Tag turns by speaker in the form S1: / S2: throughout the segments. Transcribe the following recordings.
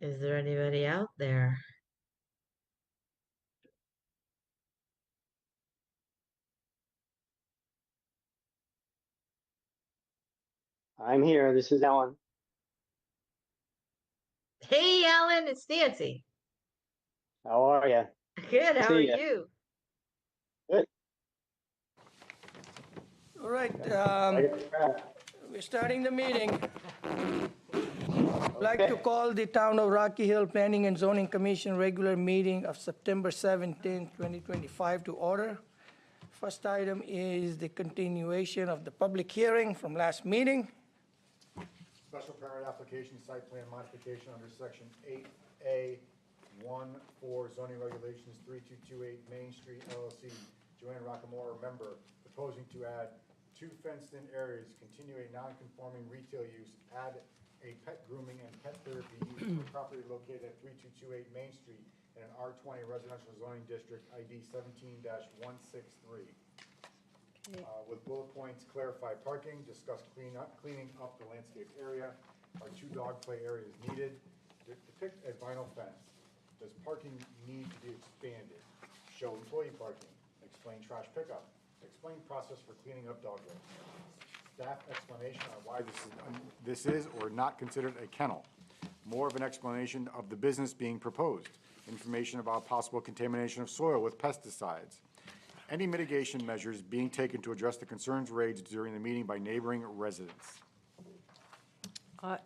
S1: Is there anybody out there?
S2: I'm here. This is Ellen.
S1: Hey, Alan, it's Nancy.
S2: How are you?
S1: Good, how are
S2: See ya.
S1: you?
S2: Good.
S3: All right,
S2: Okay. I got the crap.
S3: we're starting the meeting. I'd like to
S2: Okay.
S3: call the Town of Rocky Hill Planning and Zoning Commission regular meeting of September 17, 2025 to order. First item is the continuation of the public hearing from last meeting.
S4: Special permit application, site plan modification under section 8A 1 zoning regulations 3228 Main Street LLC. Joanne Rockamora, member, proposing to add 2 fenced-in areas, continue a non-conforming retail use, add a pet grooming and pet therapy use for property located at 3228 Main Street in an R20 residential zoning district ID 17-163. With bullet points, clarify parking, discuss cleaning up the landscape area, are 2 dog play areas needed, depict a vinyl fence, does parking need to be expanded, show employee parking, explain trash pickup, explain process for cleaning up dog waste, staff explanation on why this is or not considered a kennel, more of an explanation of the business being proposed, information about possible contamination of soil with pesticides, any mitigation measures being taken to address the concerns raised during the meeting by neighboring residents.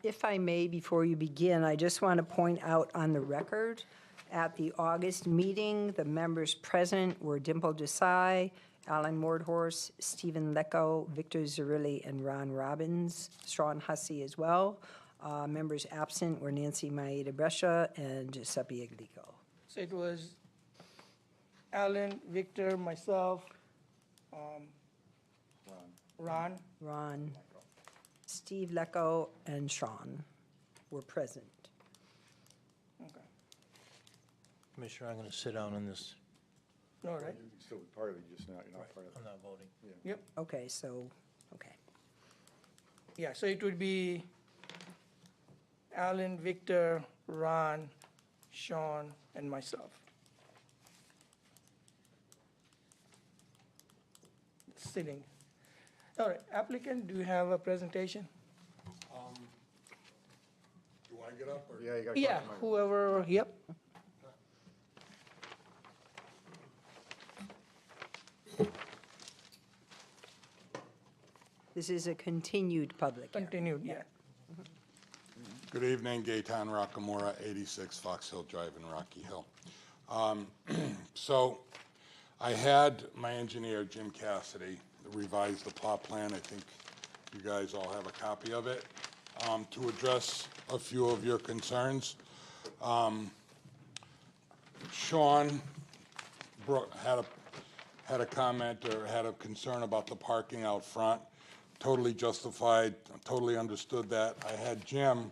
S5: If I may, before you begin, I just want to point out on the record, at the August meeting, the members present were Dimple Desai, Alan Mordhorse, Stephen Lecco, Victor Zerilli, and Ron Robbins, Sean Hussey as well. Members absent were Nancy Maeda Brescia and Giuseppe Aglico.
S3: So it was Alan, Victor, myself, Ron.
S5: Ron, Steve Lecco, and Sean were present.
S3: Okay.
S6: Commissioner, I'm going to sit down on this.
S3: All right.
S4: You can still be part of it, just not, you're not part of
S6: I'm
S4: it.
S6: not voting.
S3: Yep.
S5: Okay, so, okay.
S3: Yeah, so it would be Alan, Victor, Ron, Sean, and myself. Sitting. All right, applicant, do you have a presentation?
S4: You want to get up, or? Yeah, you got to.
S3: Yeah, whoever, yep.
S5: This is a continued public hearing.
S3: Continued, yeah.
S7: Good evening, Gaetan Rockamora, 86 Fox Hill Drive in Rocky Hill. So I had my engineer, Jim Cassidy, revise the plot plan. I think you guys all have a copy of it, to address a few of your concerns. Sean had a comment or had a concern about the parking out front. Totally justified, totally understood that. I had Jim,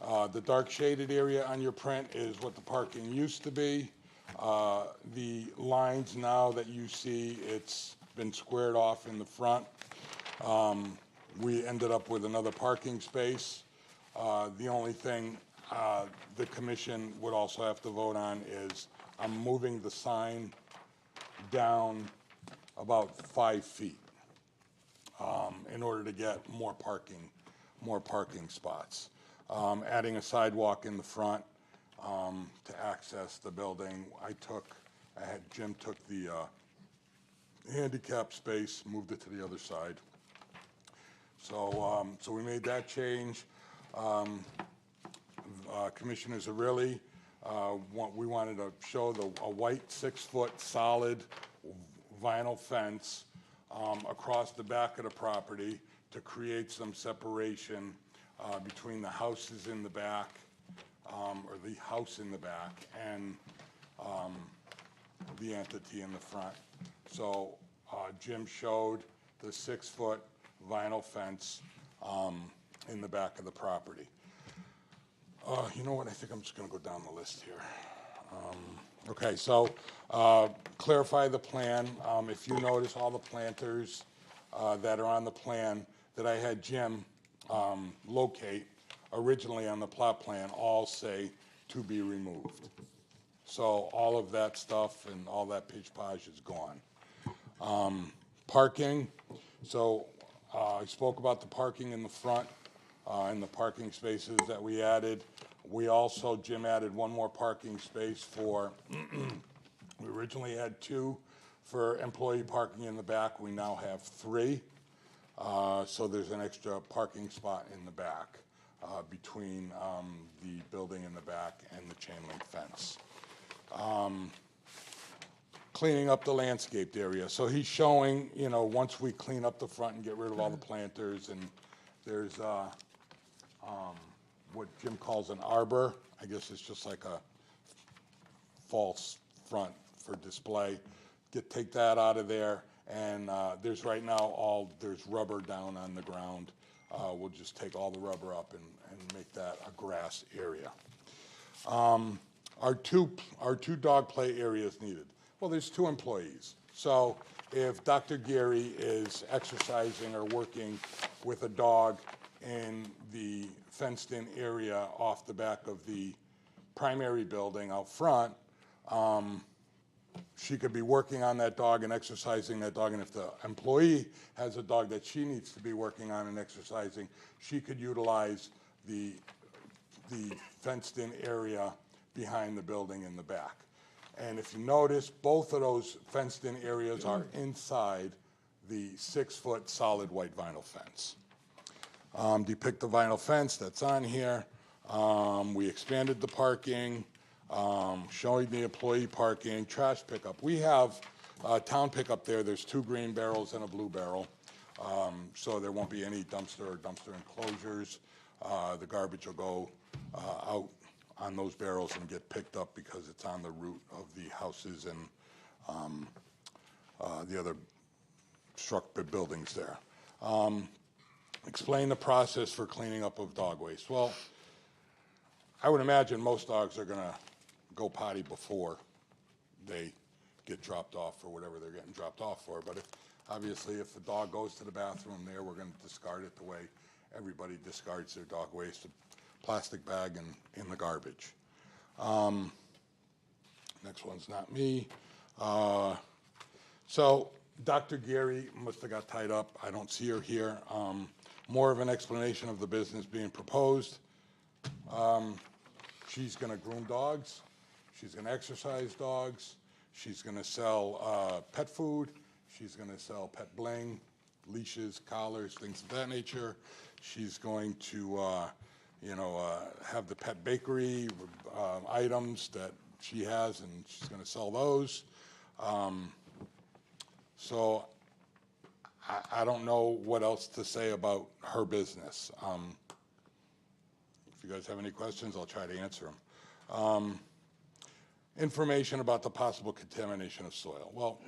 S7: the dark shaded area on your print is what the parking used to be. The lines now that you see, it's been squared off in the front. We ended up with another parking space. The only thing the commission would also have to vote on is I'm moving the sign down about 5 feet in order to get more parking spots. Adding a sidewalk in the front to access the building. Jim took the handicap space, moved it to the other side. So we made that change. Commissioner Zerilli, we wanted to show a white 6-foot solid vinyl fence across the back of the property to create some separation between the houses in the back, or the house in the back, and the entity in the front. So Jim showed the 6-foot vinyl fence in the back of the property. You know what, I think I'm just gonna go down the list here. Okay, so clarify the plan. If you notice all the planters that are on the plan that I had Jim locate originally on the plot plan all say to be removed. So all of that stuff and all that pitch-podge is gone. Parking, so I spoke about the parking in the front and the parking spaces that we added. We also, Jim added one more parking space for, we originally had 2 for employee parking in the back. We now have 3. So there's an extra parking spot in the back between the building in the back and the chain link fence. Cleaning up the landscaped area. So he's showing, you know, once we clean up the front and get rid of all the planters, and there's what Jim calls an arbor. I guess it's just like a false front for display. Take that out of there, and there's right now there's rubber down on the ground. We'll just take all the rubber up and make that a grass area. Our two dog play areas needed. Well, there's 2 employees. So if Dr. Gary is exercising or working with a dog in the fenced-in area off the back of the primary building out front, she could be working on that dog and exercising that dog. And if the employee has a dog that she needs to be working on and exercising, she could utilize the fenced-in area behind the building in the back. And if you notice, both of those fenced-in areas are inside the 6-foot solid white vinyl fence. Depict the vinyl fence that's on here. We expanded the parking, showing the employee parking, trash pickup. We have town pickup there. There's 2 green barrels and a blue barrel. So there won't be any dumpster or dumpster enclosures. The garbage will go out on those barrels and get picked up because it's on the route of the houses and the other structured buildings there. Explain the process for cleaning up of dog waste. Well, I would imagine most dogs are going to go potty before they get dropped off for whatever they're getting dropped off for. But obviously, if the dog goes to the bathroom there, we're going to discard it the way everybody discards their dog waste. Plastic bag in the garbage. Next one's not me. So Dr. Gary must have got tied up. I don't see her here. More of an explanation of the business being proposed. She's going to groom dogs. She's going to exercise dogs. She's going to sell pet food. She's going to sell pet bling, leashes, collars, things of that nature. She's going to have the pet bakery items that she has, and she's going to sell those. So I don't know what else to say about her business. If you guys have any questions, I'll try to answer them. Information about the possible contamination of soil. Well,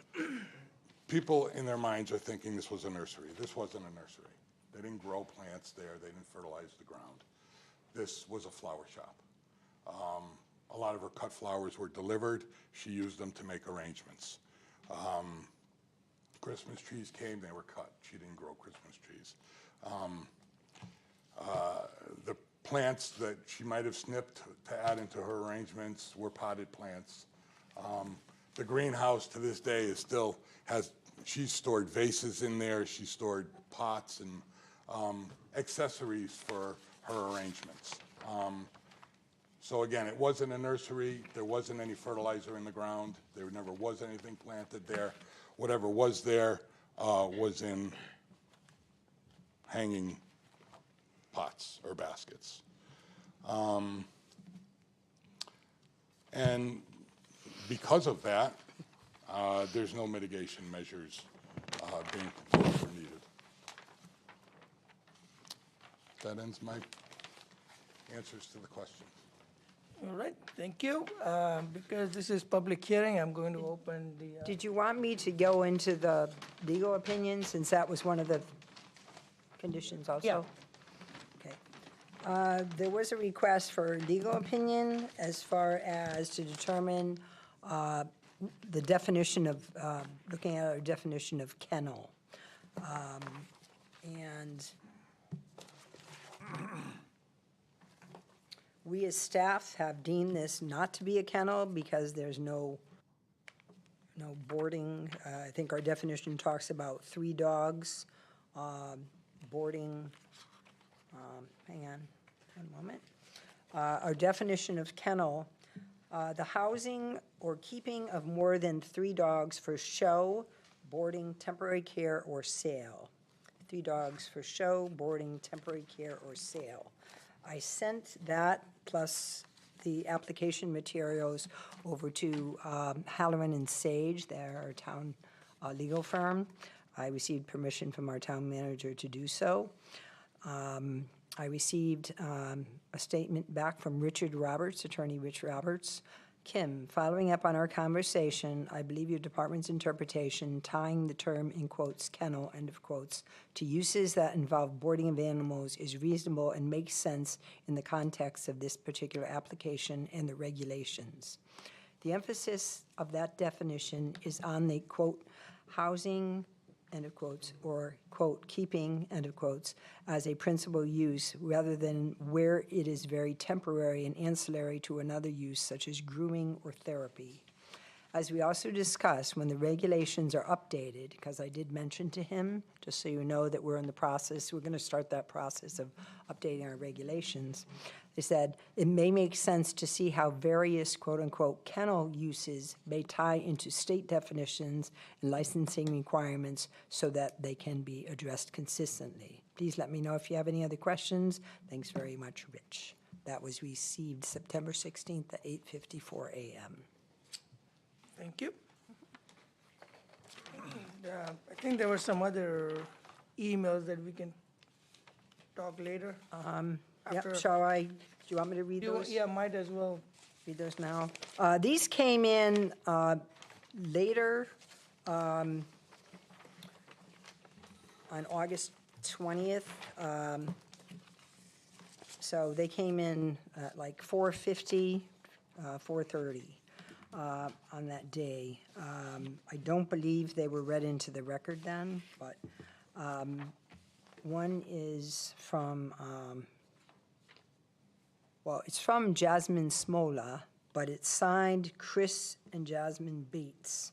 S7: people in their minds are thinking this was a nursery. This wasn't a nursery. They didn't grow plants there. They didn't fertilize the ground. This was a flower shop. A lot of her cut flowers were delivered. She used them to make arrangements. Christmas trees came, they were cut. She didn't grow Christmas trees. The plants that she might have snipped to add into her arrangements were potted plants. The greenhouse to this day is still she's stored vases in there. She stored pots and accessories for her arrangements. So again, it wasn't a nursery. There wasn't any fertilizer in the ground. There never was anything planted there. Whatever was there was in hanging pots or baskets. And because of that, there's no mitigation measures being proposed or needed. That ends my answers to the question.
S3: All right, thank you. Because this is public hearing, I'm going to open the,
S5: Did you want me to go into the legal opinion, since that was one of the conditions also?
S3: Yeah.
S5: Okay. There was a request for legal opinion as far as to determine the definition of, looking at our definition of kennel. And We as staff have deemed this not to be a kennel because there's no boarding. I think our definition talks about 3 dogs boarding. Hang on one moment. Our definition of kennel, the housing or keeping of more than 3 dogs for show, boarding, temporary care, or sale. 3 dogs for show, boarding, temporary care, or sale. I sent that plus the application materials over to Halloran and Sage, they're our town legal firm. I received permission from our town manager to do so. I received a statement back from Richard Roberts, Attorney Rich Roberts. Kim, following up on our conversation, I believe your department's interpretation tying the term in quotes kennel, end of quotes, to uses that involve boarding of animals is reasonable and makes sense in the context of this particular application and the regulations. The emphasis of that definition is on the quote housing, end of quotes, or quote keeping, end of quotes, as a principal use rather than where it is very temporary and ancillary to another use such as grooming or therapy. As we also discussed, when the regulations are updated, because I did mention to him, just so you know that we're in the process, we're going to start that process of updating our regulations. They said it may make sense to see how various quote-unquote kennel uses may tie into state definitions and licensing requirements so that they can be addressed consistently. Please let me know if you have any other questions. Thanks very much, Rich. That was received September 16th at 8:54 a.m.
S3: Thank you. And, I think there were some other emails that we can talk later.
S5: Yep,
S3: After-
S5: shall I, do you want me to read
S3: You-
S5: those?
S3: Yeah, might as well.
S5: Read those now. These came in later on August 20th. So they came in at like 4:50, 4:30 on that day. I don't believe they were read into the record then, but one is from, well, it's from Jasmine Smola, but it's signed Chris and Jasmine Bates.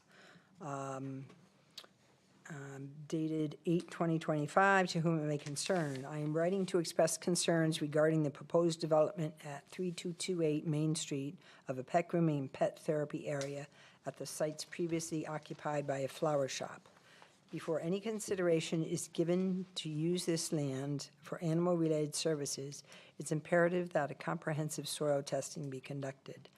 S5: Dated 8/2025, to whom it may concern. I am writing to express concerns regarding the proposed development at 3228 Main Street of a pet grooming and pet therapy area at the sites previously occupied by a flower shop. Before any consideration is given to use this land for animal-related services, it's imperative that a comprehensive soil testing be conducted.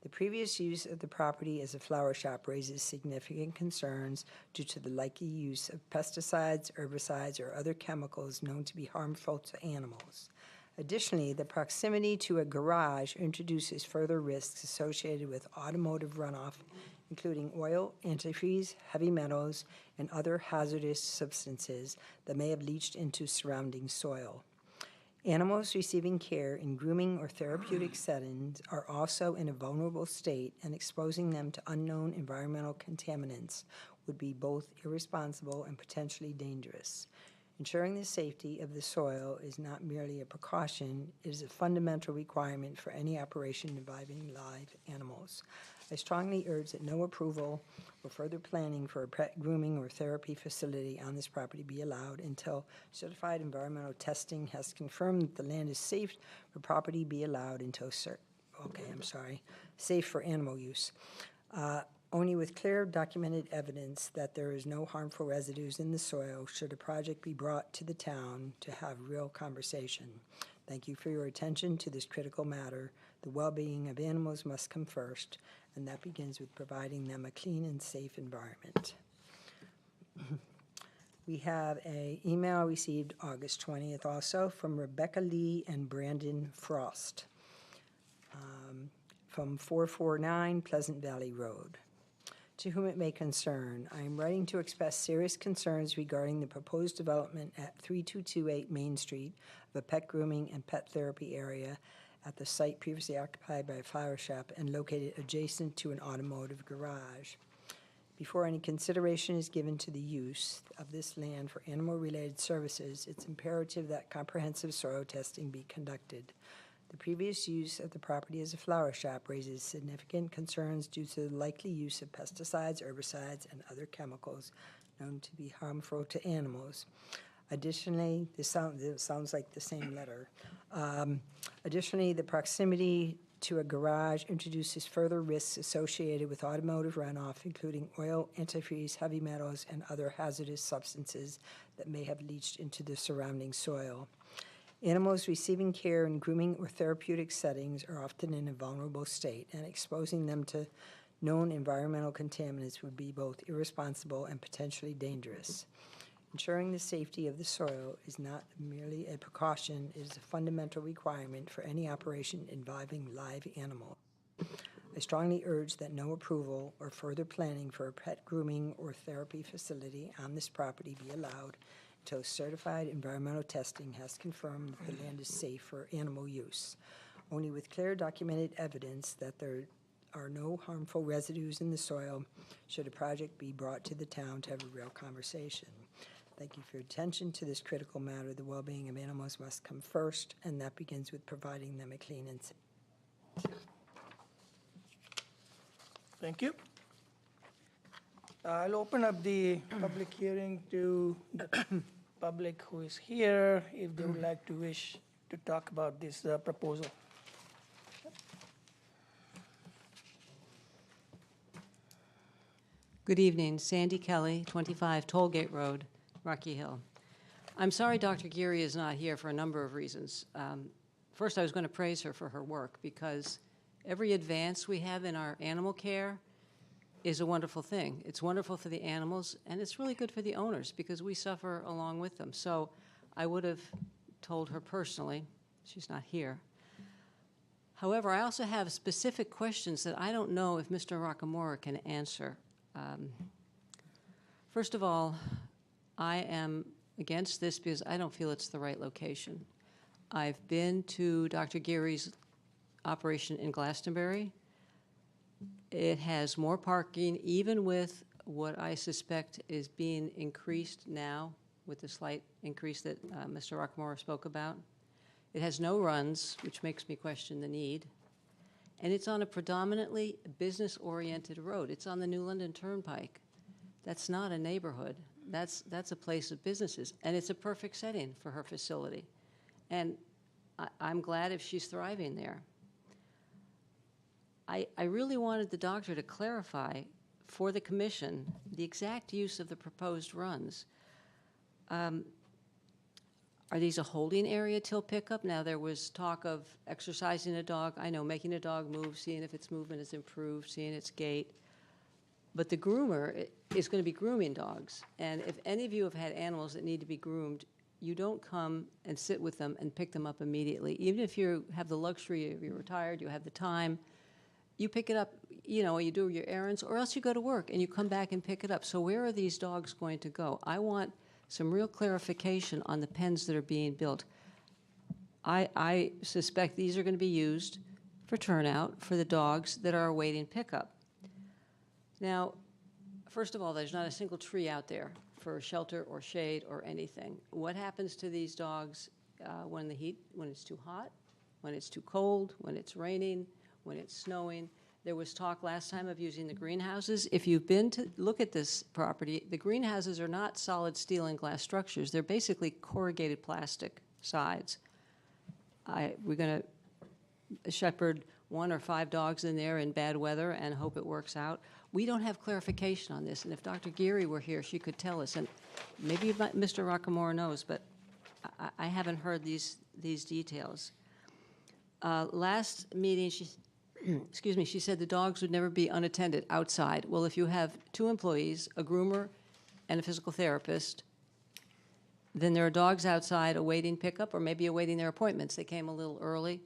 S5: The previous use of the property as a flower shop raises significant concerns due to the likely use of pesticides, herbicides, or other chemicals known to be harmful to animals. Additionally, the proximity to a garage introduces further risks associated with automotive runoff, including oil, antifreeze, heavy metals, and other hazardous substances that may have leached into surrounding soil. Animals receiving care in grooming or therapeutic settings are also in a vulnerable state, and exposing them to unknown environmental contaminants would be both irresponsible and potentially dangerous. Ensuring the safety of the soil is not merely a precaution, it is a fundamental requirement for any operation involving live animals. I strongly urge that no approval or further planning for a pet grooming or therapy facility on this property be allowed until certified environmental testing has confirmed that the land is safe for property be allowed until safe for animal use. Only with clear documented evidence that there is no harmful residues in the soil should a project be brought to the town to have real conversation. Thank you for your attention to this critical matter. The well-being of animals must come first, and that begins with providing them a clean and safe environment. We have an email received August 20th also from Rebecca Lee and Brandon Frost from 449 Pleasant Valley Road. To whom it may concern, I am writing to express serious concerns regarding the proposed development at 3228 Main Street of a pet grooming and pet therapy area at the site previously occupied by a flower shop and located adjacent to an automotive garage. Before any consideration is given to the use of this land for animal-related services, it's imperative that comprehensive soil testing be conducted. The previous use of the property as a flower shop raises significant concerns due to the likely use of pesticides, herbicides, and other chemicals known to be harmful to animals. Additionally, this sounds like the same letter. Additionally, the proximity to a garage introduces further risks associated with automotive runoff, including oil, antifreeze, heavy metals, and other hazardous substances that may have leached into the surrounding soil. Animals receiving care in grooming or therapeutic settings are often in a vulnerable state, and exposing them to known environmental contaminants would be both irresponsible and potentially dangerous. Ensuring the safety of the soil is not merely a precaution, it is a fundamental requirement for any operation involving live animals. I strongly urge that no approval or further planning for a pet grooming or therapy facility on this property be allowed until certified environmental testing has confirmed that the land is safe for animal use. Only with clear documented evidence that there are no harmful residues in the soil should a project be brought to the town to have a real conversation. Thank you for your attention to this critical matter. The well-being of animals must come first, and that begins with providing them a clean and safe.
S3: Thank you. I'll open up the public hearing to the public who is here, if they would like to wish to talk about this proposal.
S8: Good evening, Sandy Kelly, 25 Tollgate Road, Rocky Hill. I'm sorry Dr. Geary is not here for a number of reasons. First, I was going to praise her for her work because every advance we have in our animal care is a wonderful thing. It's wonderful for the animals, and it's really good for the owners because we suffer along with them. So I would have told her personally, she's not here. However, I also have specific questions that I don't know if Mr. Rockamora can answer. First of all, I am against this because I don't feel it's the right location. I've been to Dr. Geary's operation in Glastonbury. It has more parking, even with what I suspect is being increased now with the slight increase that Mr. Rockamora spoke about. It has no runs, which makes me question the need. And it's on a predominantly business-oriented road. It's on the New London Turnpike. That's not a neighborhood. That's a place of businesses. And it's a perfect setting for her facility. And I'm glad if she's thriving there. I really wanted the doctor to clarify for the commission the exact use of the proposed runs. Are these a holding area till pickup? Now, there was talk of exercising a dog. I know, making a dog move, seeing if its movement is improved, seeing its gait. But the groomer is going to be grooming dogs. And if any of you have had animals that need to be groomed, you don't come and sit with them and pick them up immediately. Even if you have the luxury, you're retired, you have the time, you pick it up, you know, you do your errands, or else you go to work and you come back and pick it up. So where are these dogs going to go? I want some real clarification on the pens that are being built. I suspect these are going to be used for turnout for the dogs that are awaiting pickup. Now, first of all, there's not a single tree out there for shelter or shade or anything. What happens to these dogs when it's too hot, when it's too cold, when it's raining, when it's snowing? There was talk last time of using the greenhouses. If you've been to look at this property, the greenhouses are not solid steel and glass structures. They're basically corrugated plastic sides. We're going to shepherd 1 or 5 dogs in there in bad weather and hope it works out. We don't have clarification on this, and if Dr. Geary were here, she could tell us. And maybe Mr. Rockamora knows, but I haven't heard these details. Last meeting, she said the dogs would never be unattended outside. Well, if you have 2 employees, a groomer and a physical therapist, then there are dogs outside awaiting pickup or maybe awaiting their appointments. They came a little early.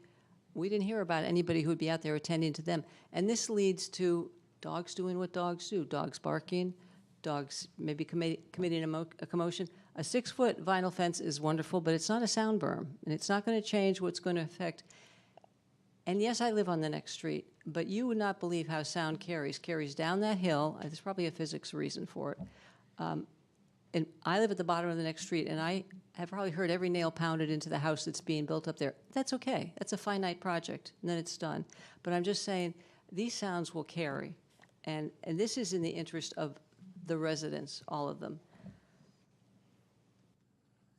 S8: We didn't hear about anybody who would be out there attending to them. And this leads to dogs doing what dogs do, dogs barking, dogs maybe committing a commotion. A 6-foot vinyl fence is wonderful, but it's not a sound berm, and it's not going to change what's going to affect. And yes, I live on the next street, but you would not believe how sound carries down that hill. There's probably a physics reason for it. and I live at the bottom of the next street, and I have probably heard every nail pounded into the house that's being built up there. That's okay. That's a finite project, and then it's done. But I'm just saying, these sounds will carry, and this is in the interest of the residents, all of them.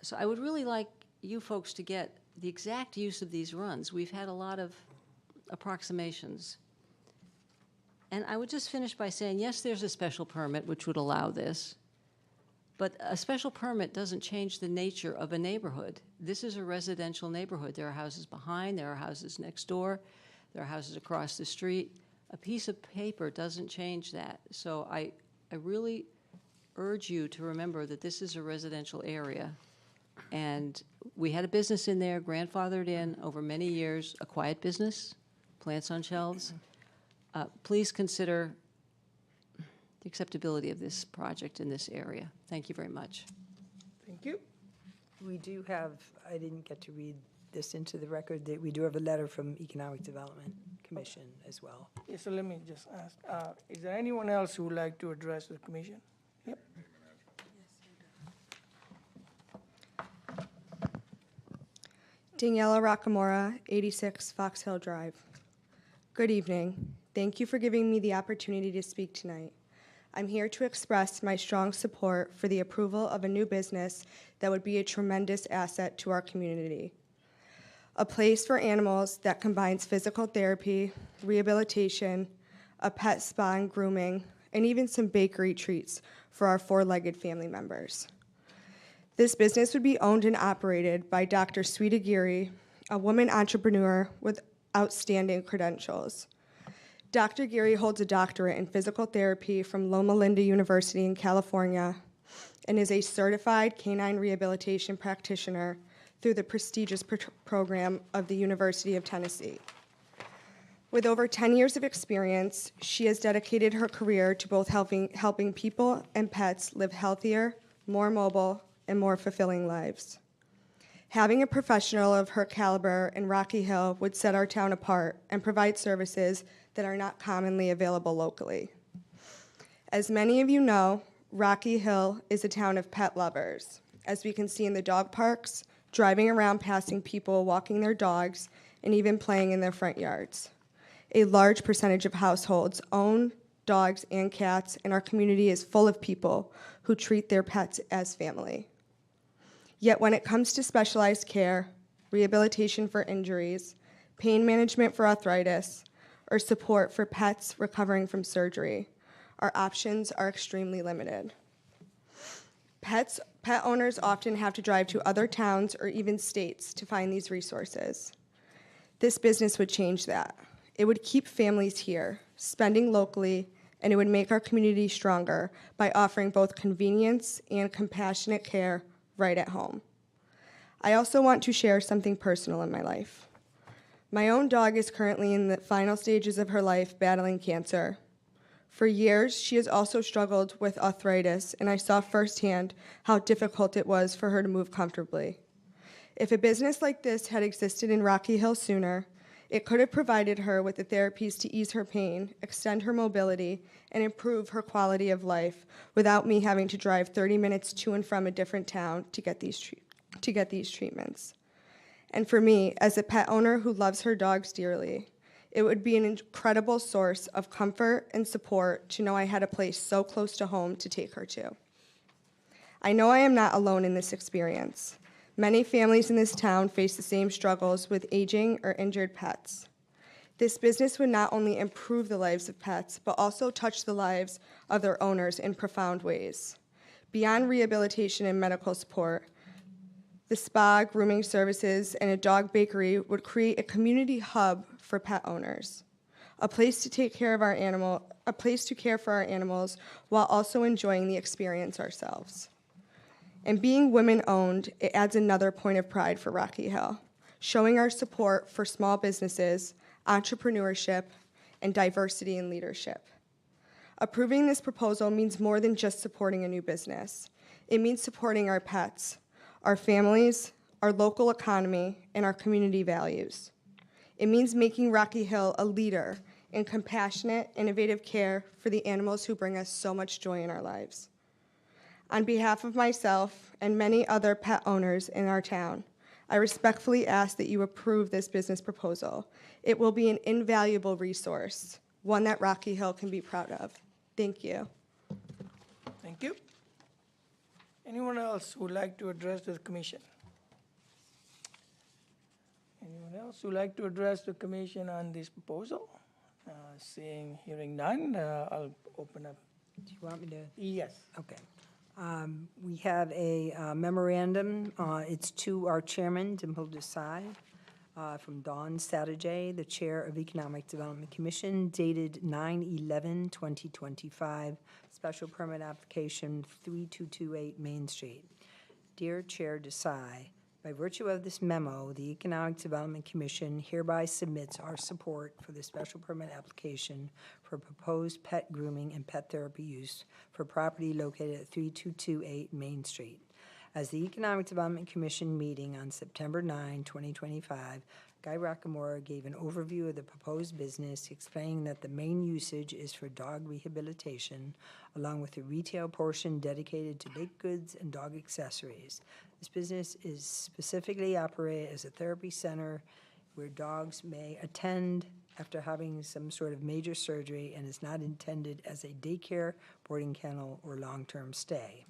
S8: So I would really like you folks to get the exact use of these runs. We've had a lot of approximations. And I would just finish by saying, yes, there's a special permit which would allow this, but a special permit doesn't change the nature of a neighborhood. This is a residential neighborhood. There are houses behind, there are houses next door, there are houses across the street. A piece of paper doesn't change that. So I really urge you to remember that this is a residential area. And we had a business in there, grandfathered in over many years, a quiet business, plants on shelves. Please consider the acceptability of this project in this area. Thank you very much.
S3: Thank you.
S5: We do have, I didn't get to read this into the record, that we do have a letter from Economic Development Commission as well.
S3: Yeah, so let me just ask, is there anyone else who would like to address the commission? Yep.
S9: Daniela Rockamora, 86 Fox Hill Drive. Good evening. Thank you for giving me the opportunity to speak tonight. I'm here to express my strong support for the approval of a new business that would be a tremendous asset to our community. A place for animals that combines physical therapy, rehabilitation, a pet spa and grooming, and even some bakery treats for our four-legged family members. This business would be owned and operated by Dr. Sweeta Giri, a woman entrepreneur with outstanding credentials. Dr. Giri holds a doctorate in physical therapy from Loma Linda University in California and is a certified canine rehabilitation practitioner through the prestigious program of the University of Tennessee. With over 10 years of experience, she has dedicated her career to both helping people and pets live healthier, more mobile, and more fulfilling lives. Having a professional of her caliber in Rocky Hill would set our town apart and provide services that are not commonly available locally. As many of you know, Rocky Hill is a town of pet lovers, as we can see in the dog parks, driving around passing people walking their dogs, and even playing in their front yards. A large percentage of households own dogs and cats, and our community is full of people who treat their pets as family. Yet when it comes to specialized care, rehabilitation for injuries, pain management for arthritis, or support for pets recovering from surgery, our options are extremely limited. Pet owners often have to drive to other towns or even states to find these resources. This business would change that. It would keep families here, spending locally, and it would make our community stronger by offering both convenience and compassionate care right at home. I also want to share something personal in my life. My own dog is currently in the final stages of her life battling cancer. For years, she has also struggled with arthritis, and I saw firsthand how difficult it was for her to move comfortably. If a business like this had existed in Rocky Hill sooner, it could have provided her with the therapies to ease her pain, extend her mobility, and improve her quality of life without me having to drive 30 minutes to and from a different town to get these treatments. And for me, as a pet owner who loves her dogs dearly, it would be an incredible source of comfort and support to know I had a place so close to home to take her to. I know I am not alone in this experience. Many families in this town face the same struggles with aging or injured pets. This business would not only improve the lives of pets, but also touch the lives of their owners in profound ways. Beyond rehabilitation and medical support, the spa, grooming services, and a dog bakery would create a community hub for pet owners, a place to care for our animals while also enjoying the experience ourselves. And being women-owned, it adds another point of pride for Rocky Hill, showing our support for small businesses, entrepreneurship, and diversity in leadership. Approving this proposal means more than just supporting a new business. It means supporting our pets, our families, our local economy, and our community values. It means making Rocky Hill a leader in compassionate, innovative care for the animals who bring us so much joy in our lives. On behalf of myself and many other pet owners in our town, I respectfully ask that you approve this business proposal. It will be an invaluable resource, one that Rocky Hill can be proud of. Thank you.
S3: Thank you. Anyone else who would like to address the commission? Anyone else who would like to address the commission on this proposal? Hearing none, I'll open up.
S5: Do you want me to?
S3: Yes.
S5: Okay. We have a memorandum. It's to our chairman, Dimple Desai, from Dawn Satterjee, the Chair of Economic Development Commission, dated 9/11/2025, special permit application 3228 Main Street. Dear Chair Desai, by virtue of this memo, the Economic Development Commission hereby submits our support for the special permit application for proposed pet grooming and pet therapy use for property located at 3228 Main Street. As the Economic Development Commission meeting on September 9, 2025, Guy Rockamora gave an overview of the proposed business, explaining that the main usage is for dog rehabilitation, along with a retail portion dedicated to baked goods and dog accessories. This business is specifically operated as a therapy center where dogs may attend after having some sort of major surgery and is not intended as a daycare, boarding kennel, or long-term stay.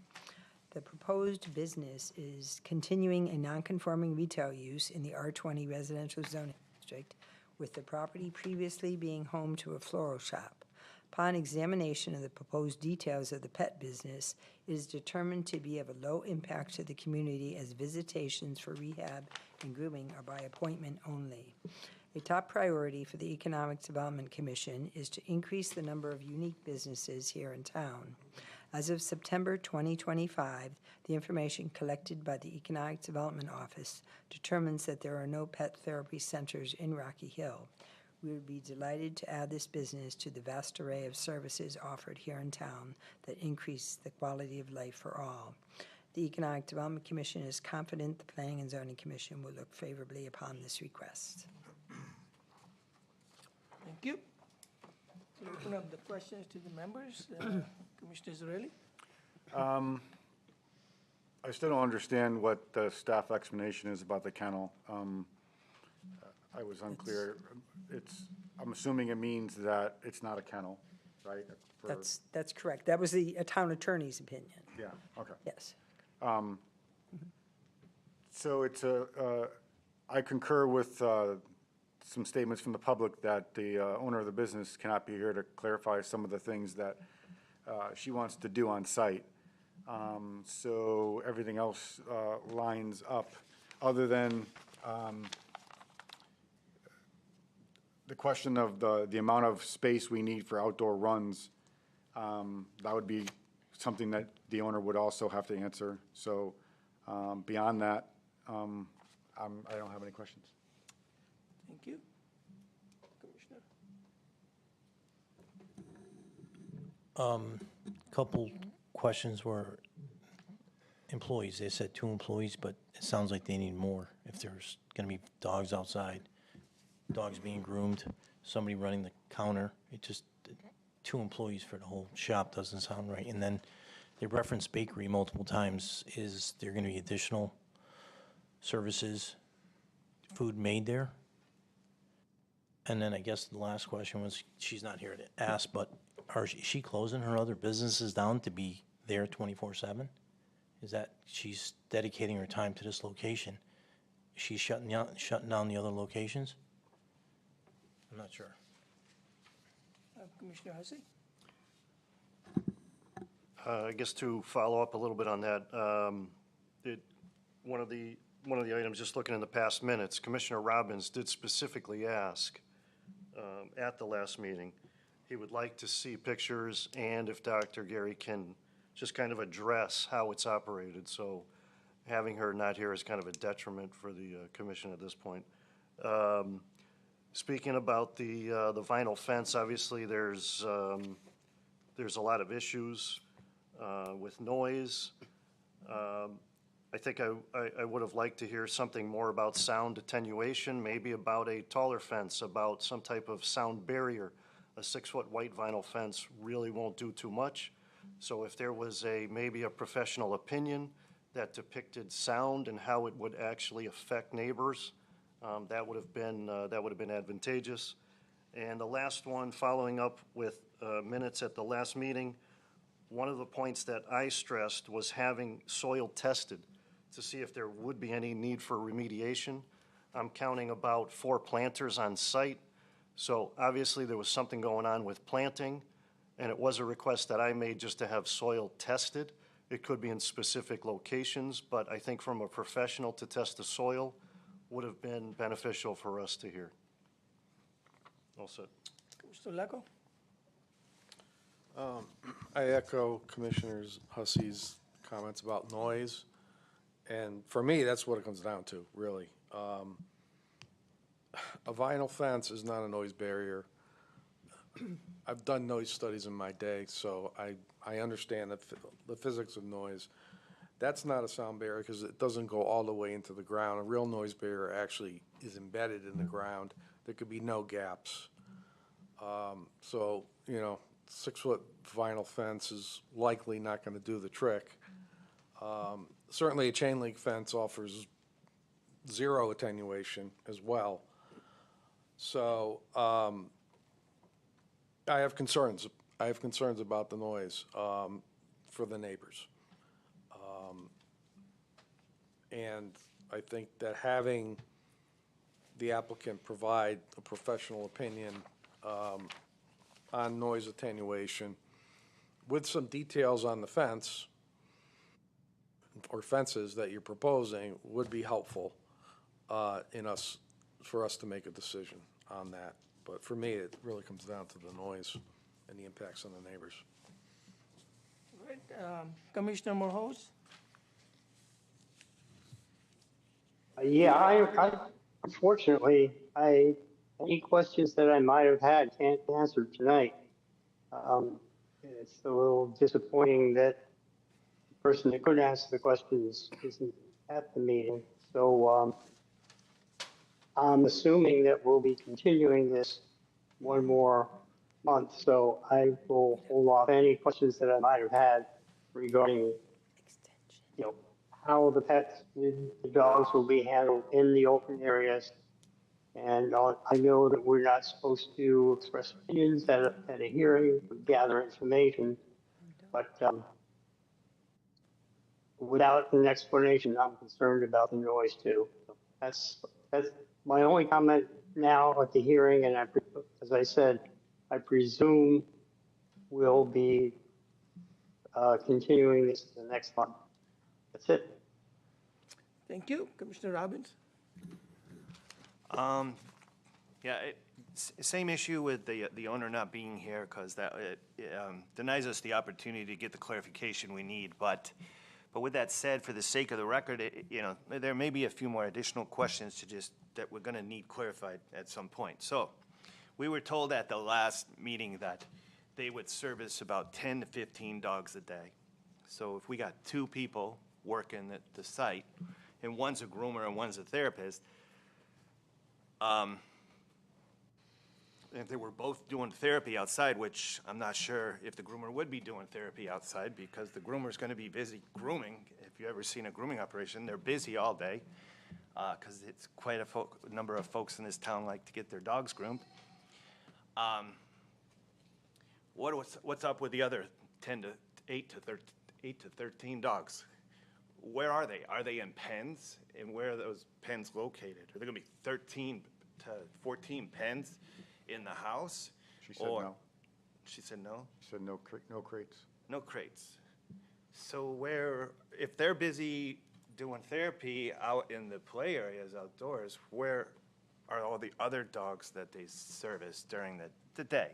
S5: The proposed business is continuing a non-conforming retail use in the R20 residential zoning district, with the property previously being home to a floral shop. Upon examination of the proposed details of the pet business, it is determined to be of a low impact to the community as visitations for rehab and grooming are by appointment only. A top priority for the Economic Development Commission is to increase the number of unique businesses here in town. As of September 2025, the information collected by the Economic Development Office determines that there are no pet therapy centers in Rocky Hill. We would be delighted to add this business to the vast array of services offered here in town that increase the quality of life for all. The Economic Development Commission is confident the Planning and Zoning Commission will look favorably upon this request.
S3: Thank you. So open up the questions to the members. Commissioner Zarelli?
S4: I still don't understand what the staff explanation is about the kennel. I was unclear. I'm assuming it means that it's not a kennel, right?
S5: That's correct. That was the town attorney's opinion.
S4: Yeah, okay.
S5: Yes.
S4: So I concur with some statements from the public that the owner of the business cannot be here to clarify some of the things that she wants to do on site. So everything else lines up, other than the question of the amount of space we need for outdoor runs. That would be something that the owner would also have to answer. So beyond that, I don't have any questions.
S3: Thank you. Commissioner?
S6: Couple questions were employees. They said 2 employees, but it sounds like they need more. If there's going to be dogs outside, dogs being groomed, somebody running the counter, 2 employees for the whole shop doesn't sound right. And then they referenced bakery multiple times. Is there going to be additional services, food made there? And then I guess the last question was, she's not here to ask, but is she closing her other businesses down to be there 24/7? Is that she's dedicating her time to this location? Is she shutting down the other locations? I'm not sure.
S3: Commissioner Hussey?
S10: I guess to follow up a little bit on that, one of the items, just looking in the past minutes, Commissioner Robbins did specifically ask at the last meeting, he would like to see pictures and if Dr. Gary can just kind of address how it's operated. So having her not here is kind of a detriment for the commission at this point. Speaking about the vinyl fence, obviously there's a lot of issues with noise. I think I would have liked to hear something more about sound attenuation, maybe about a taller fence, about some type of sound barrier. A 6-foot white vinyl fence really won't do too much. So if there was maybe a professional opinion that depicted sound and how it would actually affect neighbors, that would have been advantageous. And the last one, following up with minutes at the last meeting, one of the points that I stressed was having soil tested to see if there would be any need for remediation. I'm counting about 4 planters on site. So obviously there was something going on with planting, and it was a request that I made just to have soil tested. It could be in specific locations, but I think from a professional to test the soil would have been beneficial for us to hear. All set.
S3: Mr. Lecco?
S11: I echo Commissioner Hussey's comments about noise. And for me, that's what it comes down to, really. A vinyl fence is not a noise barrier. I've done noise studies in my day, so I understand the physics of noise. That's not a sound barrier because it doesn't go all the way into the ground. A real noise barrier actually is embedded in the ground. There could be no gaps. So, 6-foot vinyl fence is likely not going to do the trick. Certainly a chain link fence offers zero attenuation as well. So I have concerns. I have concerns about the noise for the neighbors. And I think that having the applicant provide a professional opinion on noise attenuation with some details on the fence or fences that you're proposing would be helpful for us to make a decision on that. But for me, it really comes down to the noise and the impacts on the neighbors.
S3: All right, Commissioner Morhos?
S2: Yeah, unfortunately, any questions that I might have had can't answer tonight. It's a little disappointing that the person that could answer the questions isn't at the meeting. So I'm assuming that we'll be continuing this one more month. So I will hold off any questions that I might have had regarding, how the pets, the dogs will be handled in the open areas. And I know that we're not supposed to express opinions at a hearing, gather information, but without an explanation, I'm concerned about the noise too. That's my only comment now at the hearing, and as I said, I presume we'll be continuing this the next month. That's it.
S3: Thank you. Commissioner Robbins?
S12: Same issue with the owner not being here, because that denies us the opportunity to get the clarification we need. But with that said, for the sake of the record, there may be a few more additional questions that we're going to need clarified at some point. So we were told at the last meeting that they would service about 10 to 15 dogs a day. So if we got 2 people working at the site, and one's a groomer and one's a therapist, if they were both doing therapy outside, which I'm not sure if the groomer would be doing therapy outside, because the groomer's going to be busy grooming. If you've ever seen a grooming operation, they're busy all day, because it's quite a number of folks in this town like to get their dogs groomed. What's up with the other 8 to 13 dogs? Where are they? Are they in pens? And where are those pens located? Are there going to be 13 to 14 pens in the house?
S4: She said no.
S12: She said no?
S4: She said no crates.
S12: No crates. So if they're busy doing therapy out in the play areas outdoors, where are all the other dogs that they service during the day?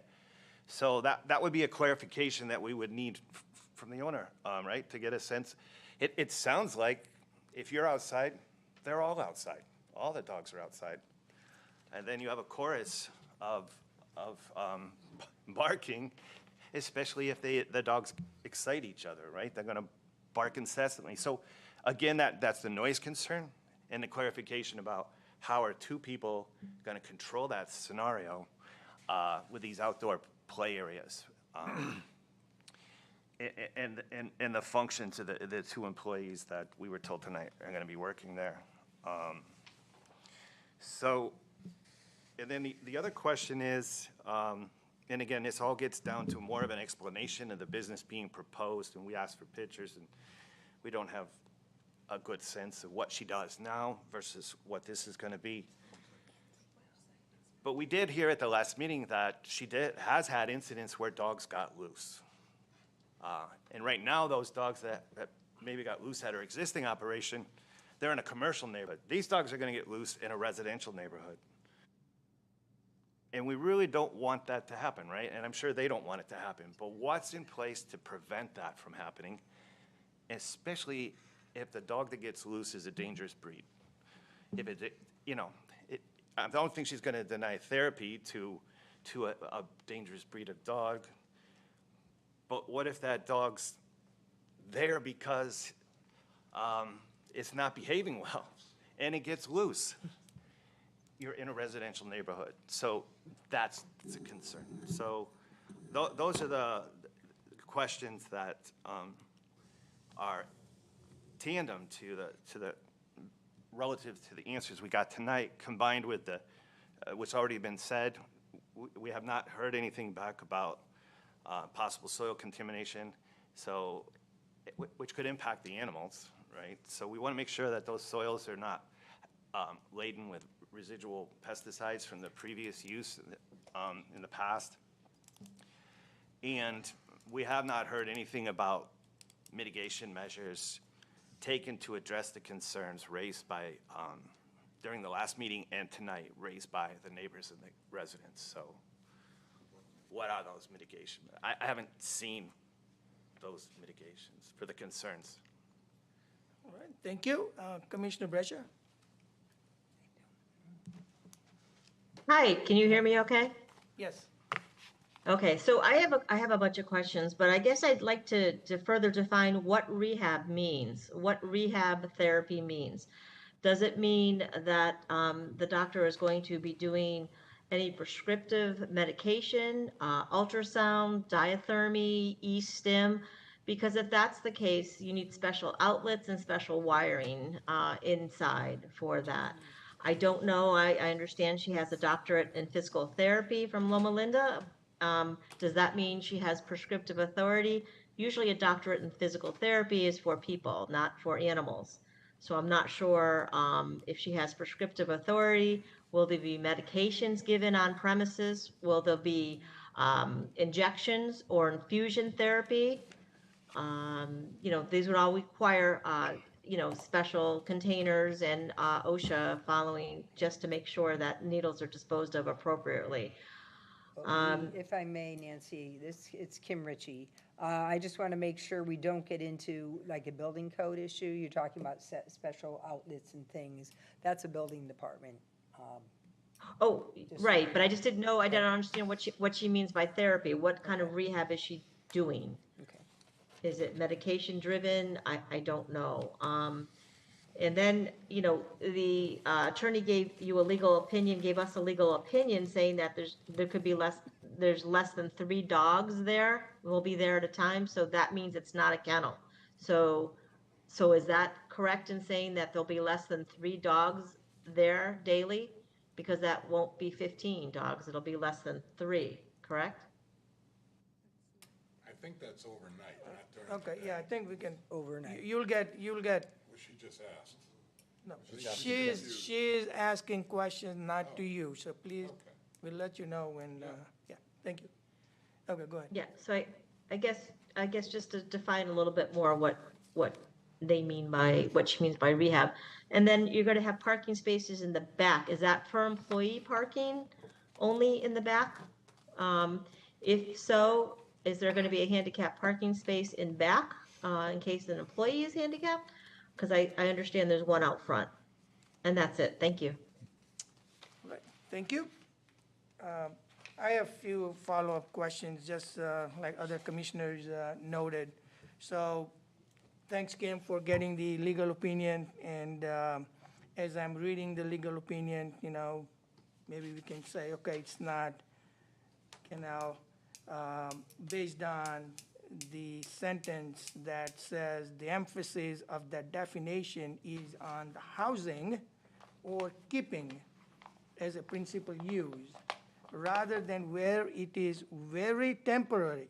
S12: So that would be a clarification that we would need from the owner, right, to get a sense. It sounds like if you're outside, they're all outside. All the dogs are outside. And then you have a chorus of barking, especially if the dogs excite each other, right? They're going to bark incessantly. So again, that's the noise concern, and the clarification about how are 2 people going to control that scenario with these outdoor play areas. and the functions of the two employees that we were told tonight are going to be working there. So, and then the other question is, and again, this all gets down to more of an explanation of the business being proposed, and we asked for pictures, and we don't have a good sense of what she does now versus what this is going to be. But we did hear at the last meeting that she has had incidents where dogs got loose. And right now, those dogs that maybe got loose at her existing operation, they're in a commercial neighborhood. These dogs are going to get loose in a residential neighborhood. And we really don't want that to happen, right? And I'm sure they don't want it to happen. But what's in place to prevent that from happening, especially if the dog that gets loose is a dangerous breed? If it, you know, I don't think she's going to deny therapy to a dangerous breed of dog. But what if that dog's there because it's not behaving well and it gets loose? You're in a residential neighborhood. So that's a concern. So those are the questions that are tandem to the relative to the answers we got tonight, combined with the what's already been said. We have not heard anything back about possible soil contamination, so which could impact the animals, right? So we want to make sure that those soils are not laden with residual pesticides from the previous use in the past. And we have not heard anything about mitigation measures taken to address the concerns raised by, during the last meeting and tonight, raised by the neighbors and the residents. So what are those mitigations? I haven't seen those mitigations for the concerns.
S3: All right, thank you. Commissioner Brescia?
S1: Hi, can you hear me okay?
S3: Yes.
S1: Okay, so I have a bunch of questions, but I guess I'd like to further define what rehab means, what rehab therapy means. Does it mean that the doctor is going to be doing any prescriptive medication, ultrasound, diathermy, e-stim? Because if that's the case, you need special outlets and special wiring inside for that. I don't know, I understand she has a doctorate in physical therapy from Loma Linda. Does that mean she has prescriptive authority? Usually a doctorate in physical therapy is for people, not for animals. So I'm not sure if she has prescriptive authority. Will there be medications given on premises? Will there be injections or infusion therapy? You know, these would all require, you know, special containers and OSHA following just to make sure that needles are disposed of appropriately.
S5: If I may, Nancy, it's Kim Ritchie. I just want to make sure we don't get into like a building code issue. You're talking about special outlets and things. That's a building department.
S1: Oh, right, but I just didn't know, I didn't understand what she means by therapy. What kind of rehab is she doing?
S5: Okay.
S1: Is it medication driven? I don't know. And then, you know, the attorney gave you a legal opinion, gave us a legal opinion saying that there's less than 3 dogs there, will be there at a time, so that means it's not a kennel. So is that correct in saying that there'll be less than 3 dogs there daily? Because that won't be 15 dogs, it'll be less than 3, correct?
S7: I think that's overnight, not during the
S3: Okay,
S7: day.
S3: yeah, I think we can,
S5: Overnight.
S3: you'll get,
S7: What she just asked.
S3: no, she's asking questions not to you, so please, we'll let you know when, yeah, thank you. Okay, go ahead.
S1: Yeah, so I guess just to define a little bit more what they mean by, what she means by rehab. And then you're gonna have parking spaces in the back. Is that for employee parking only in the back? If so, is there gonna be a handicap parking space in back, in case an employee is handicapped? Because I understand there's one out front. And that's it, thank you.
S3: Right, thank you. I have few follow-up questions, just like other commissioners noted. So, thanks, Kim, for getting the legal opinion, and as I'm reading the legal opinion, you know, maybe we can say, okay, it's not, you know, based on the sentence that says the emphasis of that definition is on the housing or keeping as a principal use, rather than where it is very temporary.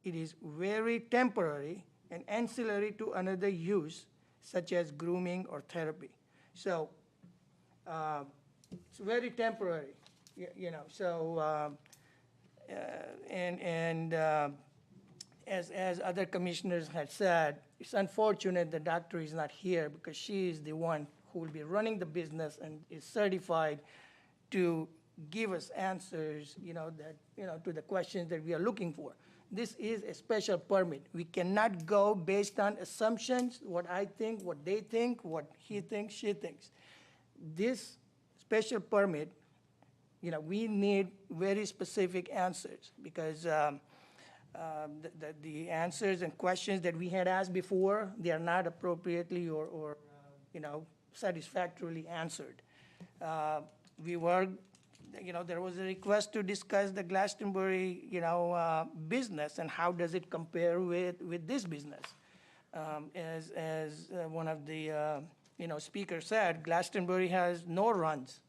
S3: It is very temporary and ancillary to another use, such as grooming or therapy. So it's very temporary, you know. So as other commissioners had said, it's unfortunate the doctor is not here because she is the one who will be running the business and is certified to give us answers, you know, that, you know, to the questions that we are looking for. This is a special permit. We cannot go based on assumptions, what I think, what they think, what he thinks, she thinks. This special permit, you know, we need very specific answers because the answers and questions that we had asked before, they are not appropriately or you know, satisfactorily answered. We were, you know, there was a request to discuss the Glastonbury, you know, business and how does it compare with this business. As one of the, you know, speakers said, Glastonbury has no runs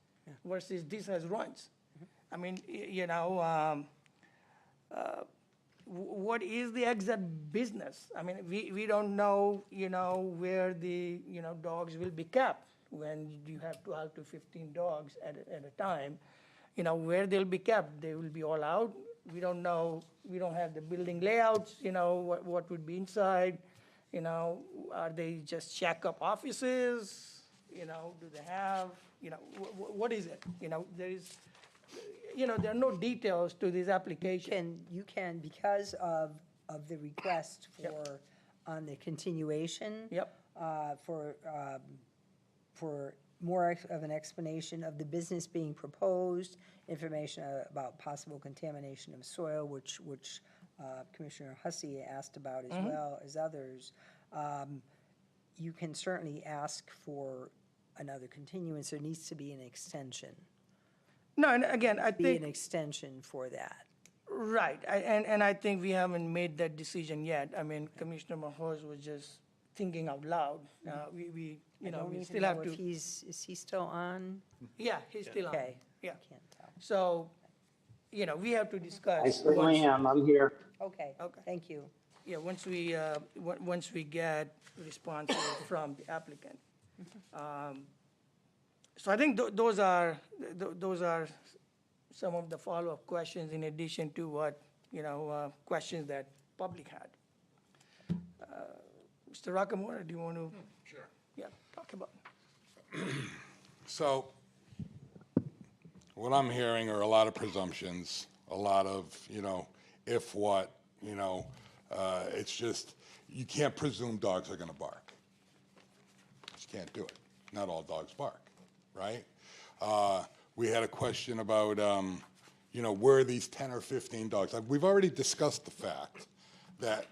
S3: versus this has runs. I mean, you know, what is the exact business? I mean, we don't know, you know, where the, you know, dogs will be kept when you have 12 to 15 dogs at a time. You know, where they'll be kept. They will be all out. We don't know, we don't have the building layouts, you know, what would be inside. You know, are they just shack-up offices? You know, do they have, you know, what is it? You know, there is, you know, there are no details to this application.
S5: You can, because of the request for, on the continuation.
S3: Yep.
S5: For more of an explanation of the business being proposed, information about possible contamination of soil, which Commissioner Hussey asked about as well as others. You can certainly ask for another continuance. There needs to be an extension.
S3: No, and again, I
S5: Be
S3: think.
S5: an extension for that.
S3: Right, and I think we haven't made that decision yet. I mean, Commissioner Mahoz was just thinking out loud. We you know, we still have to.
S5: Is he still on?
S3: Yeah, he's still on.
S5: Okay.
S3: Yeah.
S5: Can't tell.
S3: So, you know, we have to discuss.
S2: I certainly am, I'm here.
S5: Okay,
S3: Okay.
S5: thank you.
S3: Yeah, once we get responses from the applicant. So I think those are some of the follow-up questions in addition to what, you know, questions that public had. Mr. Rockamora, do you want to?
S7: Sure.
S3: Yeah, talk about.
S7: So, what I'm hearing are a lot of presumptions, a lot of, you know, if what, you know, it's just, you can't presume dogs are gonna bark. Just can't do it. Not all dogs bark, right? We had a question about, you know, where are these 10 or 15 dogs? Like, we've already discussed the fact that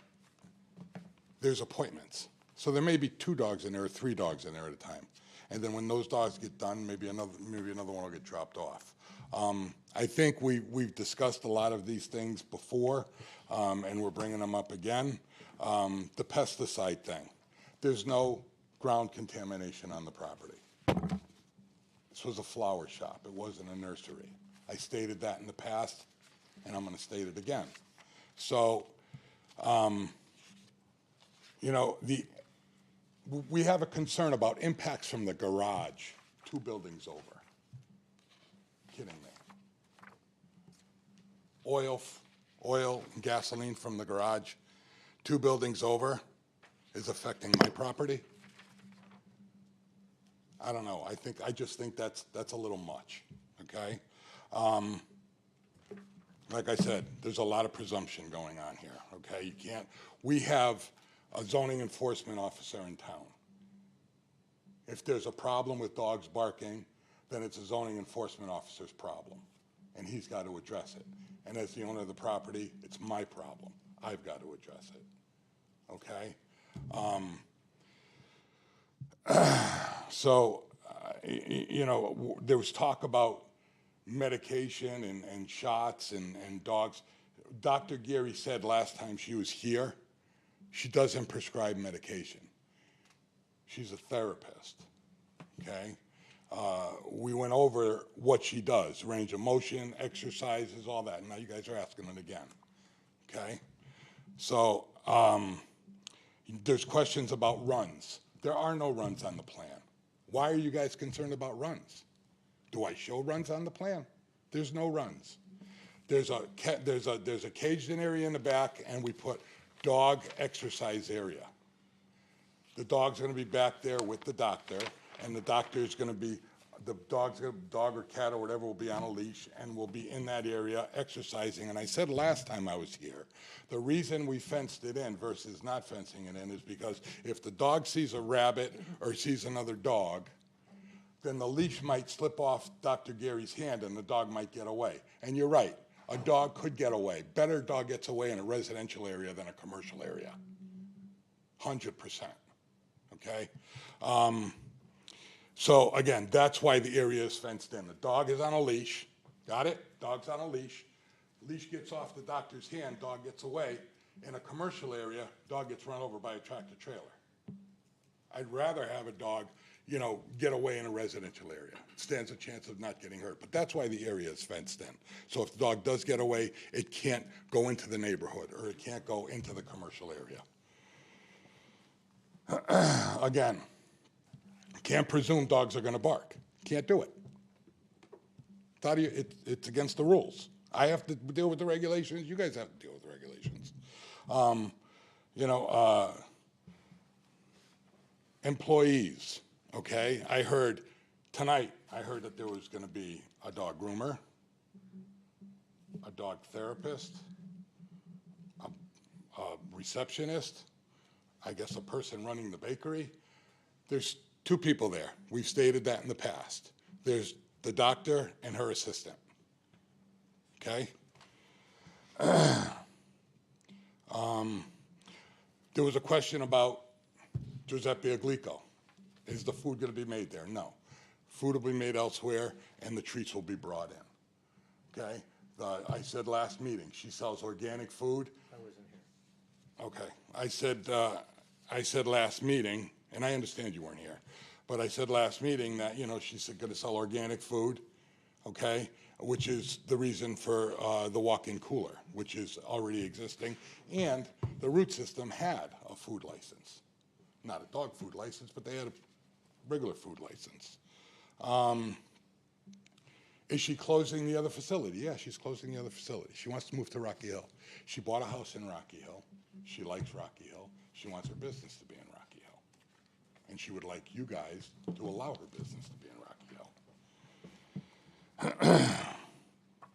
S7: there's appointments. So there may be 2 dogs in there or 3 dogs in there at a time. And then when those dogs get done, maybe another one will get dropped off. I think we've discussed a lot of these things before, and we're bringing them up again. The pesticide thing. There's no ground contamination on the property. This was a flower shop. It wasn't a nursery. I stated that in the past, and I'm going to state it again. So, you know, we have a concern about impacts from the garage 2 buildings over. Kidding me? Oil and gasoline from the garage 2 buildings over is affecting my property. I don't know. I just think that's a little much. Okay. Like I said, there's a lot of presumption going on here. Okay, you can't. We have a zoning enforcement officer in town. If there's a problem with dogs barking, then it's a zoning enforcement officer's problem, and he's got to address it. And as the owner of the property, it's my problem. I've got to address it. Okay? So, you know, there was talk about medication and shots and dogs. Dr. Gary said last time she was here, she doesn't prescribe medication. She's a therapist, okay? We went over what she does, range of motion, exercises, all that. Now you guys are asking it again, okay? So there's questions about runs. There are no runs on the plan. Why are you guys concerned about runs? Do I show runs on the plan? There's no runs. There's a caged-in area in the back, and we put dog exercise area. The dog's going to be back there with the doctor, and the doctor's going to be, the dog or cat or whatever will be on a leash and will be in that area exercising. And I said last time I was here, the reason we fenced it in versus not fencing it in is because if the dog sees a rabbit or sees another dog, then the leash might slip off Dr. Gary's hand and the dog might get away. And you're right, a dog could get away. Better a dog gets away in a residential area than a commercial area. 100%, okay? So again, that's why the area is fenced in. The dog is on a leash, got it? Dog's on a leash. Leash gets off the doctor's hand, dog gets away. In a commercial area, dog gets run over by a tractor trailer. I'd rather have a dog, you know, get away in a residential area. It stands a chance of not getting hurt, but that's why the area is fenced in. So if the dog does get away, it can't go into the neighborhood or it can't go into the commercial area. Again, can't presume dogs are going to bark. Can't do it. It's against the rules. I have to deal with the regulations. You guys have to deal with the regulations. You know, employees, okay? I heard that there was going to be a dog groomer, a dog therapist, a receptionist, I guess a person running the bakery. There's 2 people there. We've stated that in the past. There's the doctor and her assistant, okay? There was a question about Giuseppe Aglico. Is the food going to be made there? No. Food will be made elsewhere, and the treats will be brought in, okay? I said last meeting, she sells organic food.
S10: I wasn't here.
S7: Okay. I said last meeting, and I understand you weren't here, but I said last meeting that, you know, she's going to sell organic food, okay, which is the reason for the walk-in cooler, which is already existing, and the Root System had a food license. Not a dog food license, but they had a regular food license. Is she closing the other facility? Yeah, she's closing the other facility. She wants to move to Rocky Hill. She bought a house in Rocky Hill. She likes Rocky Hill. She wants her business to be in Rocky Hill. And she would like you guys to allow her business to be in Rocky Hill.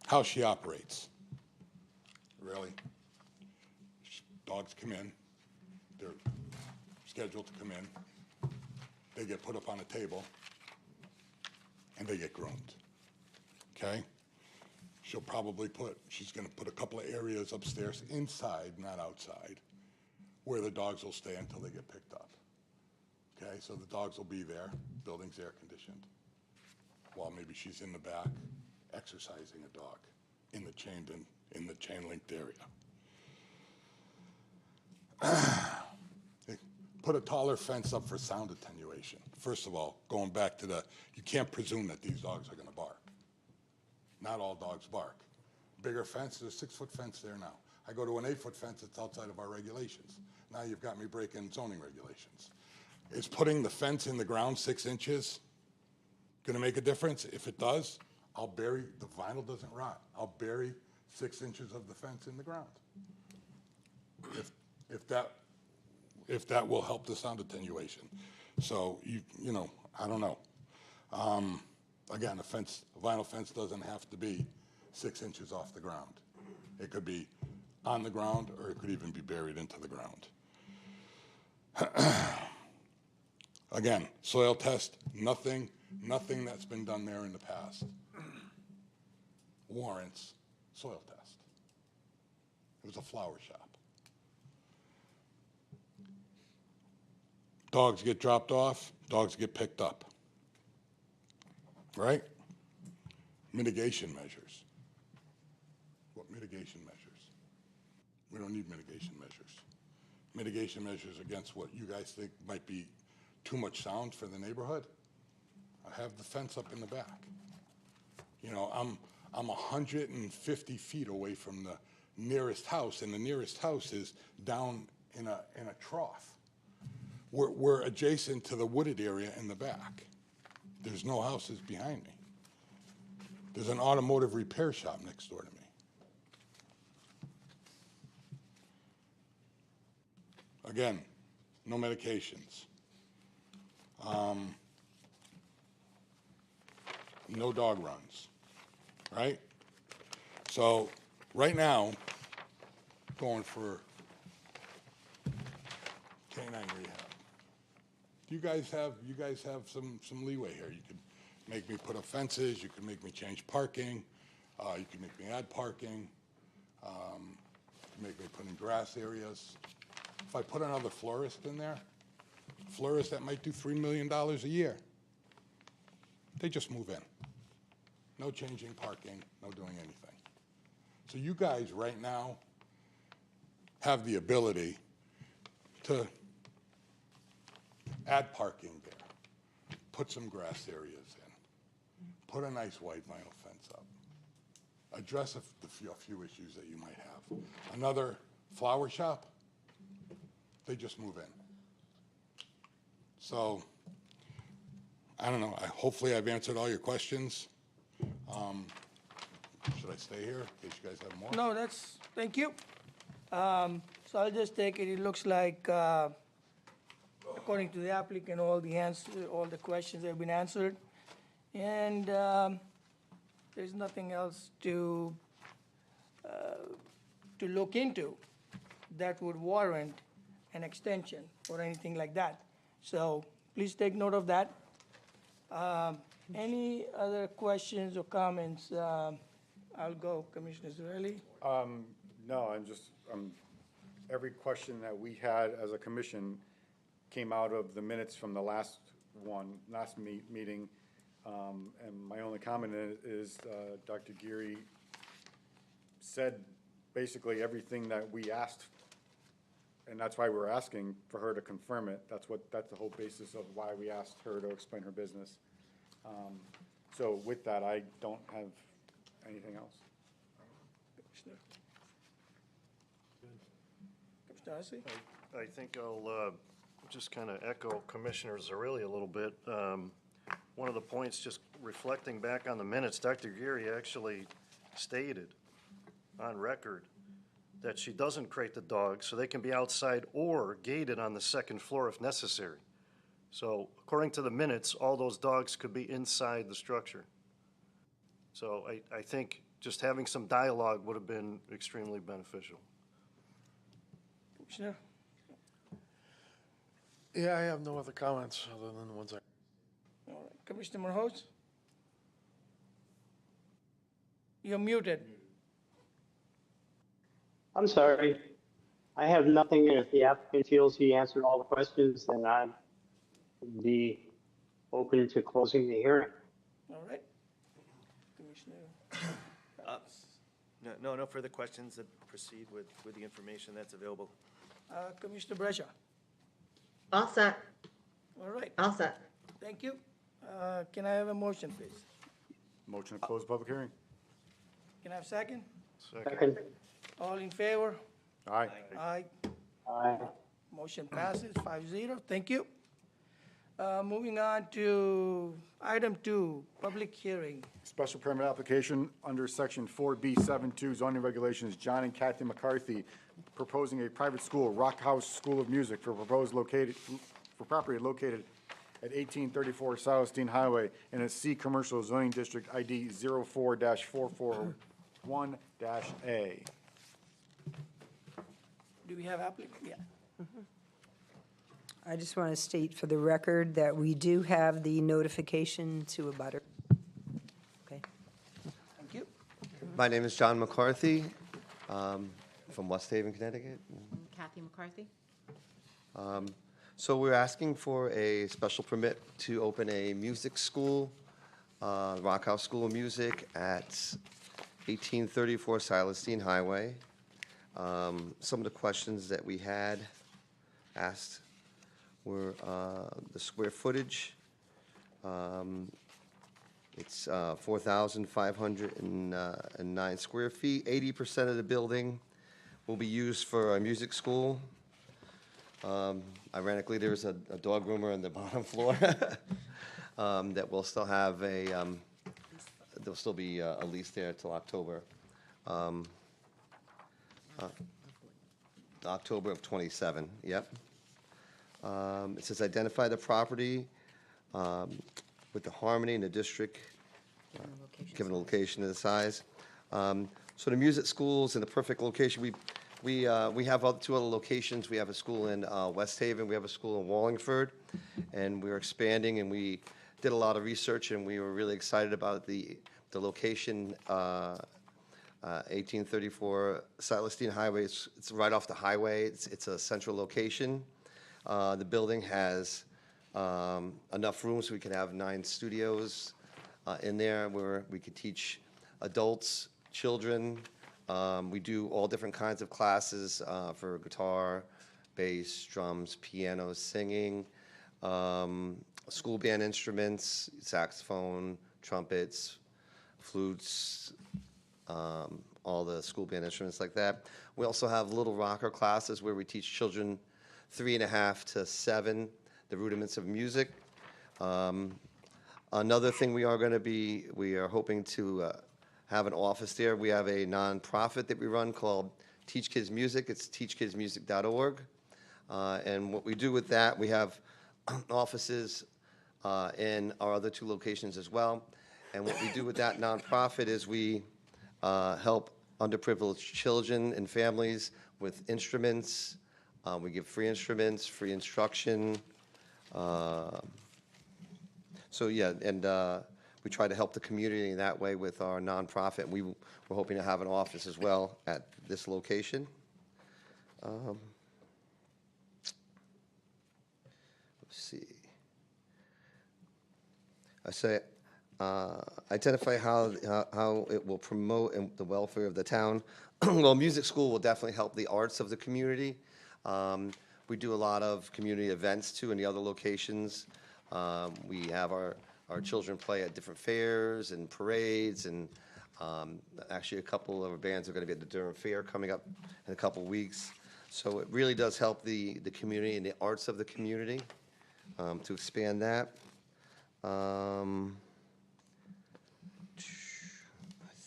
S7: How she operates. Really? Dogs come in. They're scheduled to come in. They get put up on a table. And they get groomed. Okay? She's going to put a couple of areas upstairs inside, not outside, where the dogs will stay until they get picked up. Okay, so the dogs will be there, building's air conditioned, while maybe she's in the back exercising a dog in the chain linked area. Put a taller fence up for sound attenuation. First of all, going back to you can't presume that these dogs are going to bark. Not all dogs bark. Bigger fence, there's a 6-foot fence there now. I go to an 8-foot fence that's outside of our regulations. Now you've got me breaking zoning regulations. Is putting the fence in the ground 6 inches going to make a difference? If it does, I'll bury, the vinyl doesn't rot. I'll bury 6 inches of the fence in the ground. If that will help the sound attenuation. So, you know, I don't know. Again, a vinyl fence doesn't have to be 6 inches off the ground. It could be on the ground, or it could even be buried into the ground. Again, soil test, nothing that's been done there in the past warrants soil test. It was a flower shop. Dogs get dropped off, dogs get picked up. Right? Mitigation measures. What mitigation measures? We don't need mitigation measures. Mitigation measures against what you guys think might be too much sound for the neighborhood. I have the fence up in the back. You know, I'm 150 feet away from the nearest house, and the nearest house is down in a trough. We're adjacent to the wooded area in the back. There's no houses behind me. There's an automotive repair shop next door to me. Again, no medications. No dog runs, right? So right now, going for canine rehab. You guys have some leeway here. You could make me put up fences. You could make me change parking. You could make me add parking. You could make me put in grass areas. If I put another florist in there, florist that might do $3 million a year, they just move in. No changing parking, no doing anything. So you guys right now have the ability to add parking there, put some grass areas in, put a nice white vinyl fence up, address a few issues that you might have. Another flower shop, they just move in. So, I don't know, hopefully I've answered all your questions. Should I stay here in case you guys have more?
S3: No, thank you. So I'll just take it, it looks like, according to the applicant, all the questions have been answered. And there's nothing else to look into that would warrant an extension or anything like that. So please take note of that. Any other questions or comments? I'll go, Commissioner Zarelli.
S4: No, every question that we had as a commission came out of the minutes from the last meeting. And my only comment is Dr. Geary said basically everything that we asked, and that's why we're asking for her to confirm it. That's the whole basis of why we asked her to explain her business. So with that, I don't have anything else.
S3: Commissioner Hassey?
S10: I think I'll just kind of echo Commissioner Zarelli a little bit. One of the points, just reflecting back on the minutes, Dr. Geary actually stated on record that she doesn't crate the dogs, so they can be outside or gated on the second floor if necessary. So according to the minutes, all those dogs could be inside the structure. So I think just having some dialogue would have been extremely beneficial.
S3: Commissioner?
S11: Yeah, I have no other comments other than the ones I.
S3: All right. Commissioner Morhos? You're muted.
S2: I'm sorry. I have nothing, and if the applicant feels he answered all the questions, then I'd be open to closing the hearing.
S3: All right. Commissioner?
S12: No further questions. That proceed with the information that's available.
S3: Commissioner Brescia?
S1: All set,
S3: All right.
S1: all set.
S3: Thank you. Can I have a motion, please?
S4: Motion to close public hearing?
S3: Can I have a second?
S2: Second.
S3: All in favor?
S4: Aye.
S3: Aye.
S2: Aye.
S3: Motion passes 5-0. Thank you. Moving on to item 2, public hearing.
S4: Special permit application under section 4B72 zoning regulations, John and Kathy McCarthy proposing a private school, Rock House School of Music, for property located at 1834 Silestein Highway in a C commercial zoning district ID 04-441-A.
S3: Do we have applicant? Yeah.
S5: I just want to state for the record that we do have the notification to a butter. Okay.
S3: Thank you.
S13: My name is John McCarthy, from West Haven, Connecticut.
S14: Kathy McCarthy.
S13: So we're asking for a special permit to open a music school, Rock House School of Music at 1834 Silestein Highway. Some of the questions that we had asked were the square footage. It's 4,509 square feet. 80% of the building will be used for a music school. Ironically, there's a dog groomer on the bottom floor that will still have there'll still be a lease there till October. October of '27, yep. It says identify the property with the harmony in the district, given the location and the size. So the music school's in the perfect location. We have two other locations. We have a school in West Haven, we have a school in Wallingford, and we're expanding, and we did a lot of research, and we were really excited about the location, 1834 Celestine Highway. It's right off the highway. It's a central location. The building has enough room so we could have 9 studios in there where we could teach adults, children. We do all different kinds of classes for guitar, bass, drums, piano, singing, school band instruments, saxophone, trumpets, flutes, all the school band instruments like that. We also have little rocker classes where we teach children 3.5 to 7 the rudiments of music. Another thing we are hoping to have an office there. We have a nonprofit that we run called Teach Kids Music. It's teachkidsmusic.org. And what we do with that, we have offices in our other 2 locations as well. And what we do with that nonprofit is we help underprivileged children and families with instruments. We give free instruments, free instruction. So yeah, and we try to help the community in that way with our nonprofit. We're hoping to have an office as well at this location. Let's see. I say, identify how it will promote the welfare of the town. Well, music school will definitely help the arts of the community. We do a lot of community events too in the other locations. We have our children play at different fairs and parades, and actually a couple of our bands are going to be at the Durham Fair coming up in a couple weeks. So it really does help the community and the arts of the community to expand that. I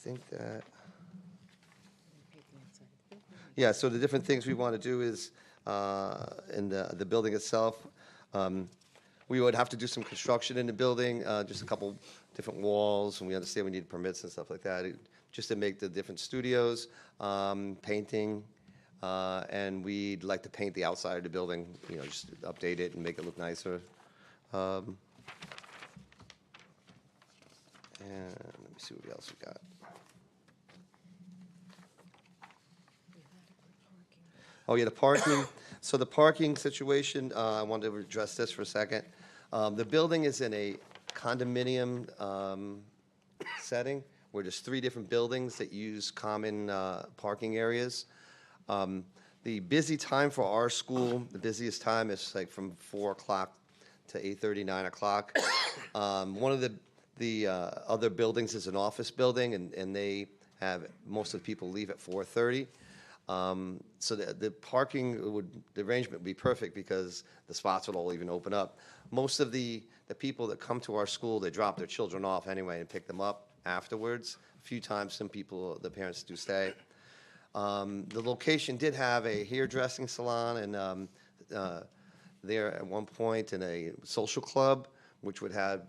S13: think that, yeah, so the different things we want to do is in the building itself, we would have to do some construction in the building, just a couple different walls, and we understand we need permits and stuff like that, just to make the different studios, painting, and we'd like to paint the outside of the building, just update it and make it look nicer. And let me see what else we got. Oh, yeah, the parking. So the parking situation, I wanted to address this for a second. The building is in a condominium setting where there's 3 different buildings that use common parking areas. The busy time for our school, the busiest time is like from 4 o'clock to 8:30, 9 o'clock. One of the other buildings is an office building, and they have, most of the people leave at 4:30. So the parking the arrangement would be perfect because the spots would all even open up. Most of the people that come to our school, they drop their children off anyway and pick them up afterwards. A few times, some people, the parents do stay. The location did have a hairdressing salon and there at one point, in a social club, which would have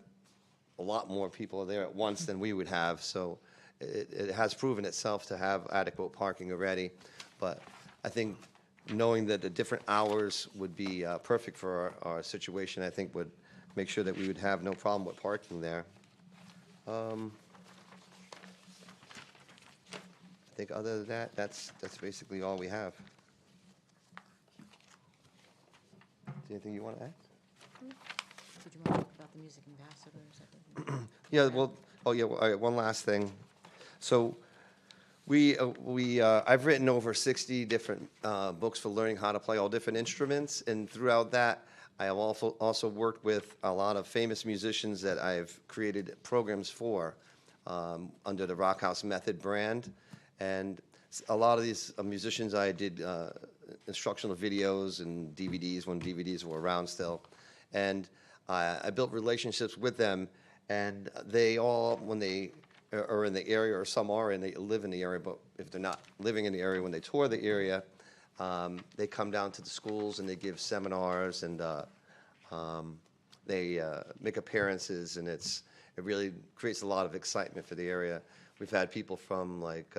S13: a lot more people there at once than we would have. So it has proven itself to have adequate parking already. But I think knowing that the different hours would be perfect for our situation, I think would make sure that we would have no problem with parking there. I think other than that, that's basically all we have. Anything you want to add?
S14: Did you want to talk about the music ambassadors?
S13: Yeah, well, oh yeah, all right, one last thing. So I've written over 60 different books for learning how to play all different instruments, and throughout that, I have also worked with a lot of famous musicians that I've created programs for under the Rock House Method brand. And a lot of these musicians, I did instructional videos and DVDs when DVDs were around still. And I built relationships with them, and they all, when they are in the area, or some are, and they live in the area, but if they're not living in the area, when they tour the area, they come down to the schools and they give seminars, and they make appearances, and it really creates a lot of excitement for the area. We've had people from like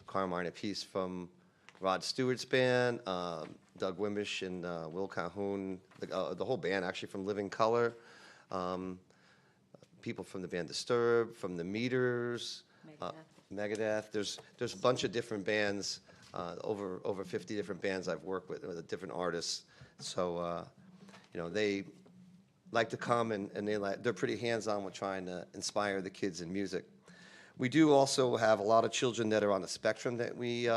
S13: Carmine Apiece from Rod Stewart's band, Doug Wimbish and Will Calhoun, the whole band actually from Living Color, people from the band Disturbed, from the Meters, Megadeth. There's a bunch of different bands, over 50 different bands I've worked with different artists. So, they like to come and they're pretty hands-on with trying to inspire the kids in music. We do also have a lot of children that are on the spectrum that we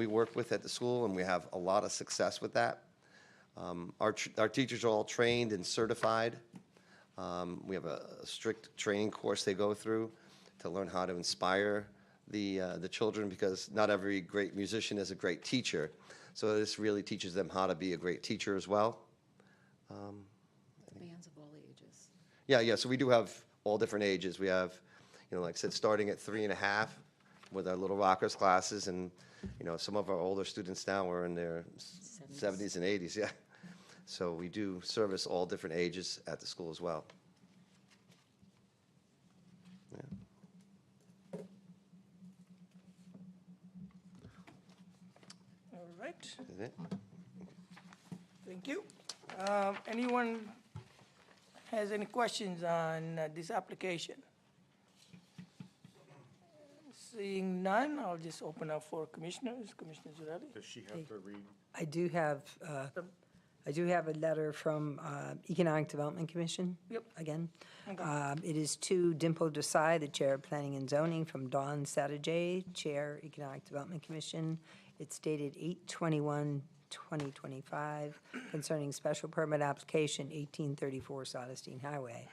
S13: work with at the school, and we have a lot of success with that. Our teachers are all trained and certified. We have a strict training course they go through to learn how to inspire the children, because not every great musician is a great teacher. So this really teaches them how to be a great teacher as well.
S14: Bands of all ages.
S13: Yeah, so we do have all different ages. We have, like I said, starting at 3.5 with our Little Rockers classes, and, some of our older students now are in their 70s and 80s, yeah. So we do service all different ages at the school as well. Yeah.
S3: All right,
S13: Is it?
S3: thank you. Anyone has any questions on this application? Seeing none, I'll just open up for commissioners. Commissioner Zurelli?
S4: Does she have to read?
S5: I do have a letter from Economic Development Commission.
S3: Yep.
S5: Again.
S3: Okay.
S5: It is to Dimple Desai, the Chair of Planning and Zoning, from Dawn Satterjee, Chair, Economic Development Commission. It's dated 8/21/2025, concerning special permit application 1834 Solestein Highway.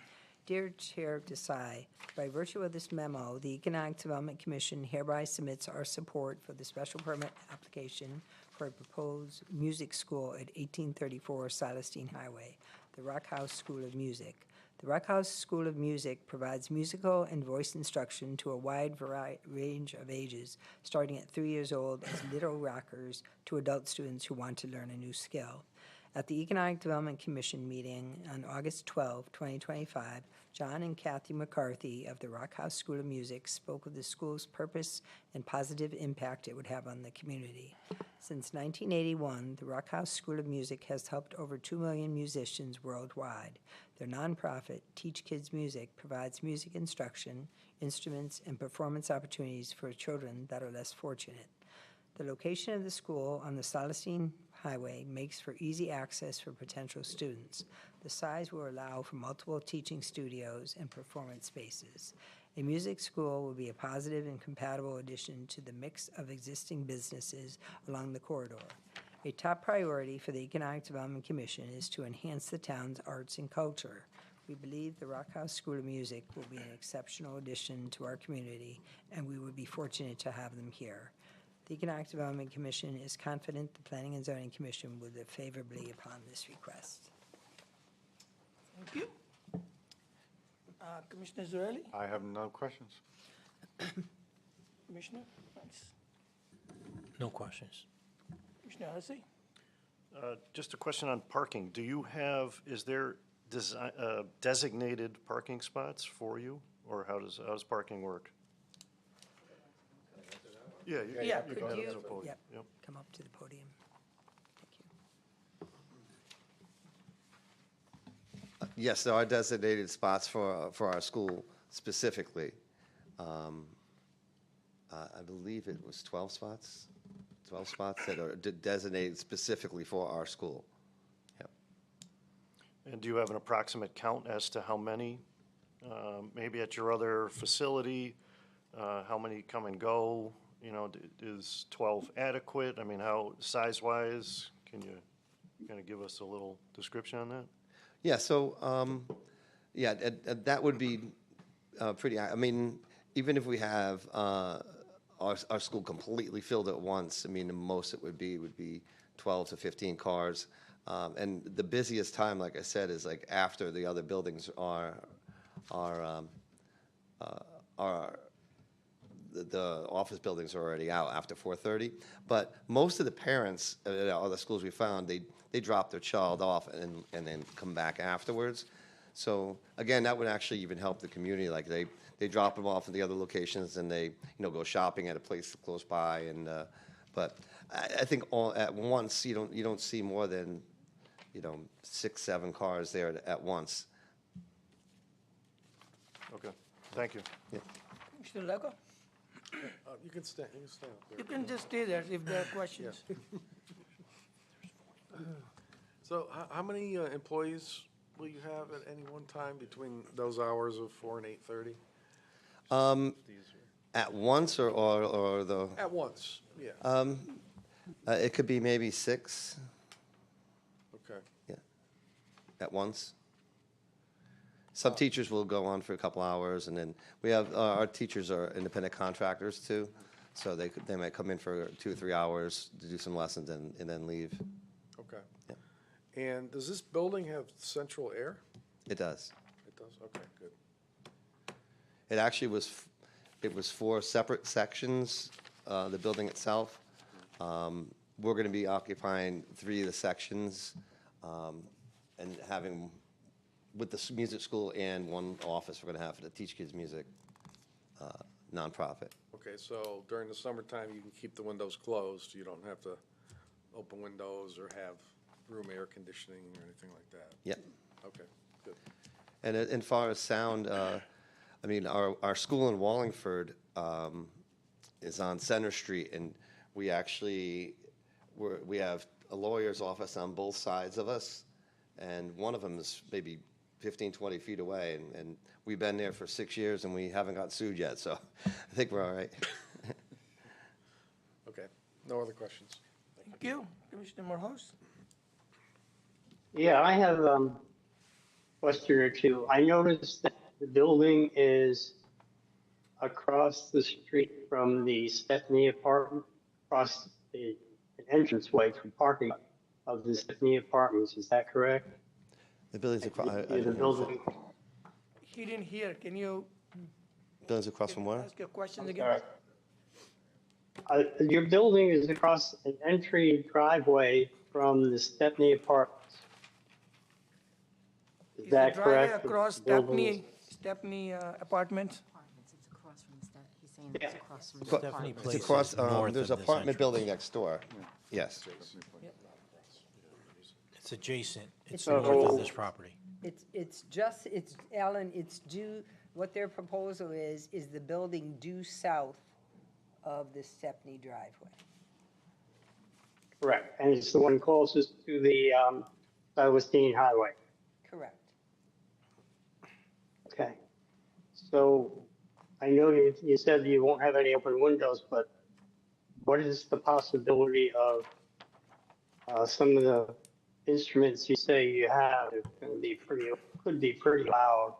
S5: Dear Chair Desai, by virtue of this memo, the Economic Development Commission hereby submits our support for the special permit application for a proposed music school at 1834 Solestein Highway, the Rock House School of Music. The Rock House School of Music provides musical and voice instruction to a wide range of ages, starting at 3 years old as little rockers to adult students who want to learn a new skill. At the Economic Development Commission meeting on August 12, 2025, John and Kathy McCarthy of the Rock House School of Music spoke of the school's purpose and positive impact it would have on the community. Since 1981, the Rock House School of Music has helped over 2 million musicians worldwide. Their nonprofit, Teach Kids Music, provides music instruction, instruments, and performance opportunities for children that are less fortunate. The location of the school on the Solestein Highway makes for easy access for potential students. The size will allow for multiple teaching studios and performance spaces. A music school will be a positive and compatible addition to the mix of existing businesses along the corridor. A top priority for the Economic Development Commission is to enhance the town's arts and culture. We believe the Rock House School of Music will be an exceptional addition to our community, and we would be fortunate to have them here. The Economic Development Commission is confident the Planning and Zoning Commission will look favorably upon this request.
S3: Thank you. Commissioner Zurelli?
S4: I have no questions.
S3: Commissioner? Thanks.
S6: No questions.
S3: Commissioner Hussie?
S10: Just a question on parking. Is there designated parking spots for you, or how does parking work? Yeah,
S3: Yeah,
S10: you
S3: could
S10: go ahead
S3: you-
S10: to the podium.
S5: Yep.
S10: Yep.
S5: Come up to the podium. Thank you.
S13: Yes, there are designated spots for our school specifically. I believe it was 12 spots that are designated specifically for our school. Yep.
S10: And do you have an approximate count as to how many, maybe at your other facility, how many come and go you know, is 12 adequate? I mean, how, size-wise, can you kind of give us a little description on that?
S13: Yeah, so, yeah, that would be pretty, I mean, even if we have our school completely filled at once, I mean, the most it would be 12 to 15 cars. And the busiest time, like I said, is like after the other buildings are the office buildings are already out after 4:30. But most of the parents at other schools we found, they drop their child off and then come back afterwards. So again, that would actually even help the community. Like they drop them off at the other locations and they go shopping at a place close by. And but I think all at once you don't see more than 6, 7 cars there at once.
S10: Okay, thank you.
S13: Yeah.
S3: Mr. Leco?
S11: You can stand up there.
S3: You can just stay there if there are questions.
S11: So how many employees will you have at any one time between those hours of 4 and 8:30?
S13: At once or the?
S11: At once, yeah.
S13: It could be maybe 6.
S11: Okay.
S13: Yeah. At once. Some teachers will go on for a couple hours, and then we have our teachers are independent contractors too, so they might come in for 2 or 3 hours to do some lessons and then leave.
S11: Okay.
S13: Yeah.
S11: And does this building have central air?
S13: It does.
S11: It does, okay, good.
S13: It actually was 4 separate sections, the building itself. We're going to be occupying 3 of the sections and having, with the music school and 1 office we're going to have to teach kids music, nonprofit.
S11: Okay, so during the summertime, you can keep the windows closed. You don't have to open windows or have room air conditioning or anything like that?
S13: Yep.
S11: Okay, good.
S13: And as far as sound, I mean, our school in Wallingford is on Center Street, and we actually, we have a lawyer's office on both sides of us, and one of them is maybe 15, 20 feet away, and we've been there for 6 years, and we haven't got sued yet, so I think we're all right.
S11: Okay, no other questions?
S3: Thank you. Commissioner Morhaus?
S2: Yeah, I have a question or two. I noticed that the building is across the street from the Stephanie apartment, across the entranceway for parking of the Stephanie Apartments. Is that correct?
S13: The building's across.
S2: The building.
S3: He didn't hear. Can you
S13: Building's across from where?
S3: ask your questions again?
S2: Your building is across an entry driveway from the Stephanie Apartments. Is
S3: Is
S2: that
S3: the driveway
S2: correct?
S3: across
S2: The building
S3: Stepney Apartments?
S14: Apartments, it's across from the he's saying it's across from the
S13: Stephanie
S14: apartments.
S13: Place. It's
S6: Place
S13: across,
S6: is north
S13: there's
S6: of
S13: an
S6: this
S13: apartment
S6: entrance.
S13: building next door. Yes.
S6: It's adjacent. It's
S5: It's-
S6: north of this property.
S5: It's Alan, it's due, what their proposal is the building due south of the Stepney driveway.
S2: Correct, and it's the one closest to the Silverstein Highway.
S5: Correct.
S2: Okay. So I know you said you won't have any open windows, but what is the possibility of some of the instruments you say you have could be pretty loud?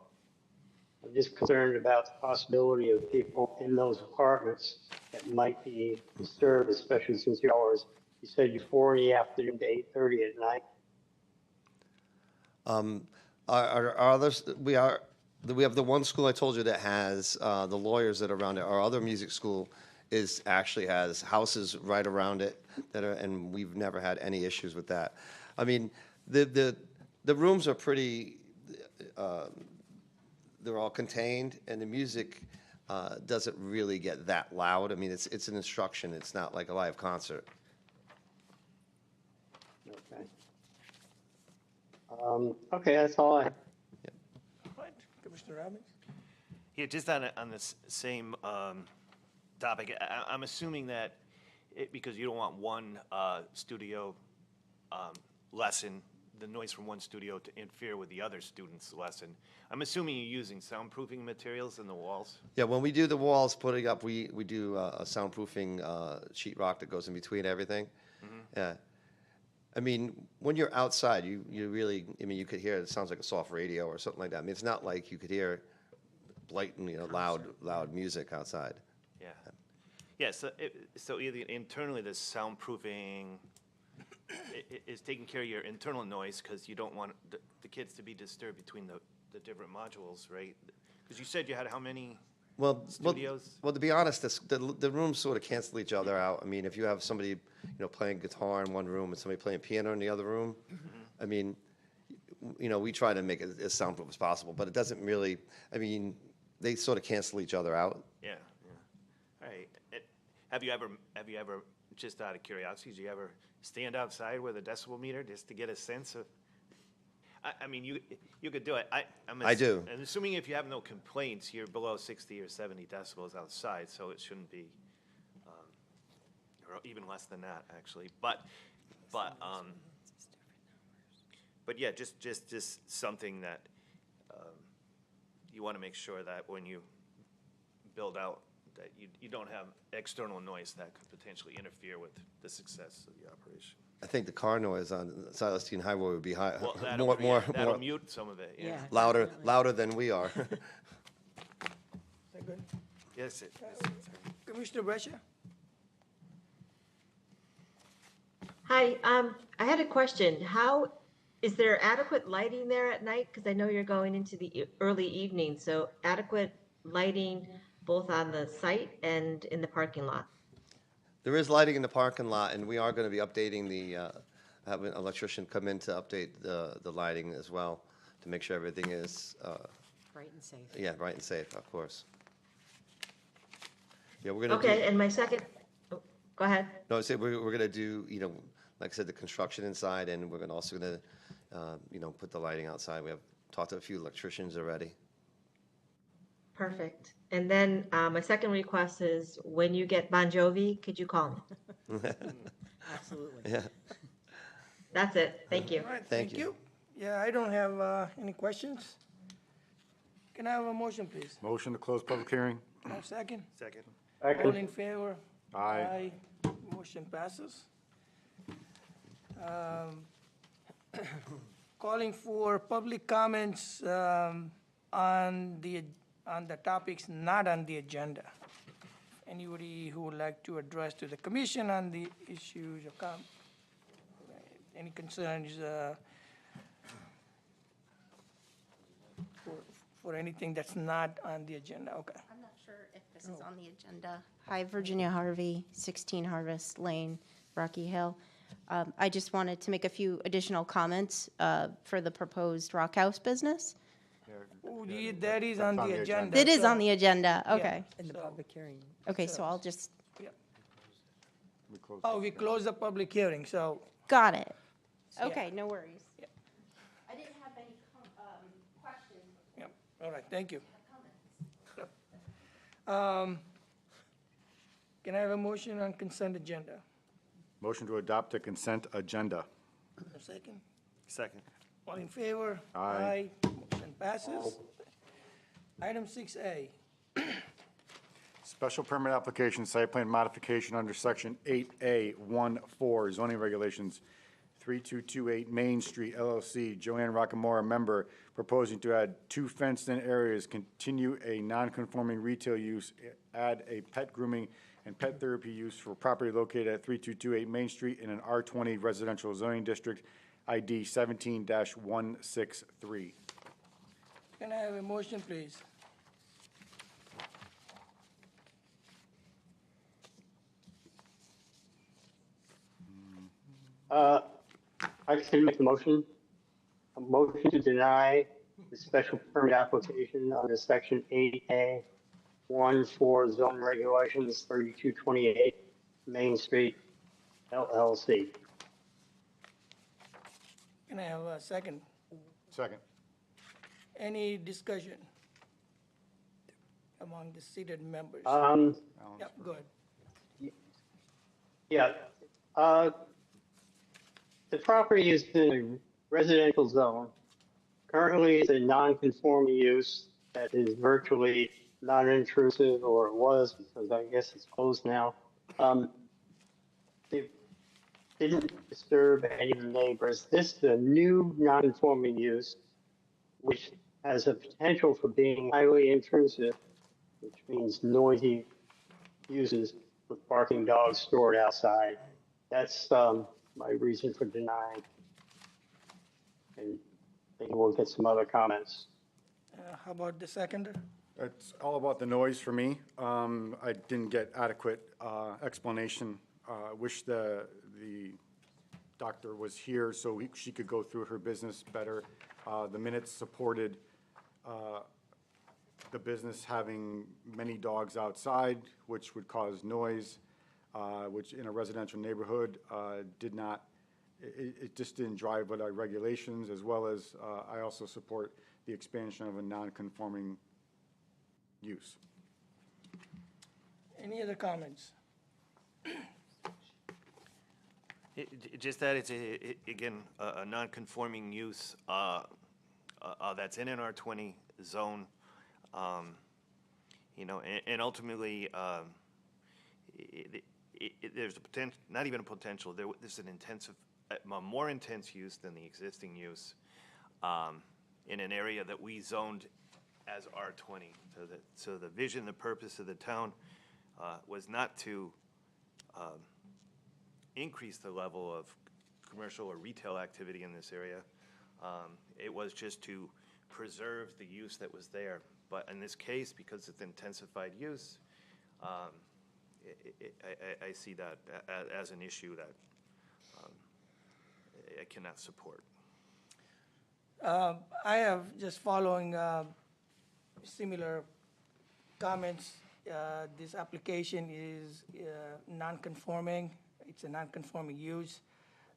S2: I'm just concerned about the possibility of people in those apartments that might be disturbed, especially since you said you're 4 in the afternoon to 8:30 at night.
S13: Our others, we have the one school I told you that has the lawyers that are around it. Our other music school actually has houses right around it and we've never had any issues with that. I mean, the rooms are pretty, they're all contained, and the music doesn't really get that loud. I mean, it's an instruction. It's not like a live concert.
S2: Okay. Okay, that's all I have.
S3: Right, Commissioner Robbins?
S12: Yeah, just on this same topic, I'm assuming that because you don't want one studio lesson, the noise from one studio to interfere with the other student's lesson. I'm assuming you're using soundproofing materials in the walls?
S13: Yeah, when we do the walls putting up, we do a soundproofing sheet rock that goes in between everything. Yeah. I mean, when you're outside, you really, I mean, you could hear, it sounds like a soft radio or something like that. I mean, it's not like you could hear blatant, loud music outside.
S12: Yeah. Yeah, so either internally, the soundproofing is taking care of your internal noise, because you don't want the kids to be disturbed between the different modules, right? Because you said you had how many studios?
S13: Well, to be honest, the rooms sort of cancel each other out. I mean, if you have somebody, playing guitar in one room and somebody playing piano in the other room, I mean, we try to make it as soundproof as possible, but it doesn't really, I mean, they sort of cancel each other out.
S12: Yeah, yeah. All right. Have you ever, just out of curiosity, do you ever stand outside with a decibel meter just to get a sense of? I mean, you could do it.
S13: I do.
S12: And assuming if you have no complaints, you're below 60 or 70 decibels outside, so it shouldn't be, or even less than that, actually. But yeah, just something that you want to make sure that when you build out, that you don't have external noise that could potentially interfere with the success of the operation.
S13: I think the car noise on Silas Deane Highway would be high,
S12: Well, that'll mute some of it, yeah.
S13: louder than we are.
S3: Is that good?
S12: Yes,
S3: Commissioner Brescia?
S1: Hi, I had a question. Is there adequate lighting there at night? Because I know you're going into the early evening, so adequate lighting both on the site and in the parking lot?
S13: There is lighting in the parking lot, and we are going to be updating have an electrician come in to update the lighting as well, to make sure everything is,
S14: Bright and safe.
S13: yeah, bright and safe, of course. Yeah, we're going to
S1: Okay, and my second, go ahead.
S13: No, I said we're going to do, like I said, the construction inside, and we're also going to, put the lighting outside. We have talked to a few electricians already.
S1: Perfect. And then my second request is when you get Bon Jovi, could you call me?
S14: Absolutely.
S13: Yeah.
S1: That's it. Thank you.
S3: All right,
S13: Thank
S3: thank
S13: you.
S3: you. Yeah, I don't have any questions. Can I have a motion, please?
S4: Motion to close public hearing?
S3: Can I have a second?
S12: Second.
S3: All in favor?
S4: Aye.
S3: Motion passes. Calling for public comments on the topics not on the agenda. Anybody who would like to address to the commission on the issues or any concerns for anything that's not on the agenda? Okay.
S15: I'm not sure if this is on the agenda. Hi, Virginia Harvey, 16 Harvest Lane, Rocky Hill. I just wanted to make a few additional comments for the proposed Rock House business.
S3: Oh, that is on the agenda.
S15: It is
S3: so-
S15: on the agenda, okay.
S5: In the public hearing.
S15: Okay, so I'll just,
S3: Oh, we closed the public hearing, so,
S15: got it.
S3: Yeah.
S15: Okay, no worries.
S3: Yeah.
S15: I didn't have any questions.
S3: yeah, all right, thank you. Can I have a motion on consent agenda?
S4: Motion to adopt the consent agenda.
S3: A second?
S12: Second.
S3: All in favor?
S4: Aye.
S3: Motion passes. Item 6A.
S4: Special permit application, site plan modification under section 8A14 zoning regulations, 3228 Main Street LLC, Joanne Rockamora, member, proposing to add 2 fenced-in areas, continue a non-conforming retail use, add a pet grooming and pet therapy use for property located at 3228 Main Street in an R20 residential zoning district, ID 17-163.
S3: Can I have a motion, please?
S2: I can make a motion to deny the special permit application under section 8A 14 zone regulations 3228 Main Street LLC.
S3: Can I have a second?
S4: Second.
S3: Any discussion among the seated members? Yep, go ahead.
S2: Yeah, the property is in residential zone. Currently, it's a non-conforming use that is virtually non-intrusive, or it was, because I guess it's closed now. It didn't disturb any of the neighbors. This is a new non-conforming use, which has a potential for being highly intrusive, which means noisy uses with barking dogs stored outside. That's my reason for denying. And maybe we'll get some other comments.
S3: How about the seconder?
S4: It's all about the noise for me. I didn't get adequate explanation. Wish the doctor was here so she could go through her business better. The minutes supported the business having many dogs outside, which would cause noise, which in a residential neighborhood did not, it just didn't drive with our regulations, as well as I also support the expansion of a non-conforming use.
S3: Any other comments?
S12: Just that it's again, a non-conforming use that's in an R20 zone, you know, and ultimately, there's a potential, not even a potential, there's an intensive, a more intense use than the existing use in an area that we zoned as R20. So the vision, the purpose of the town was not to increase the level of commercial or retail activity in this area. It was just to preserve the use that was there. But in this case, because it's intensified use, I see that as an issue that I cannot support.
S3: I have just following similar comments. This application is non-conforming. It's a non-conforming use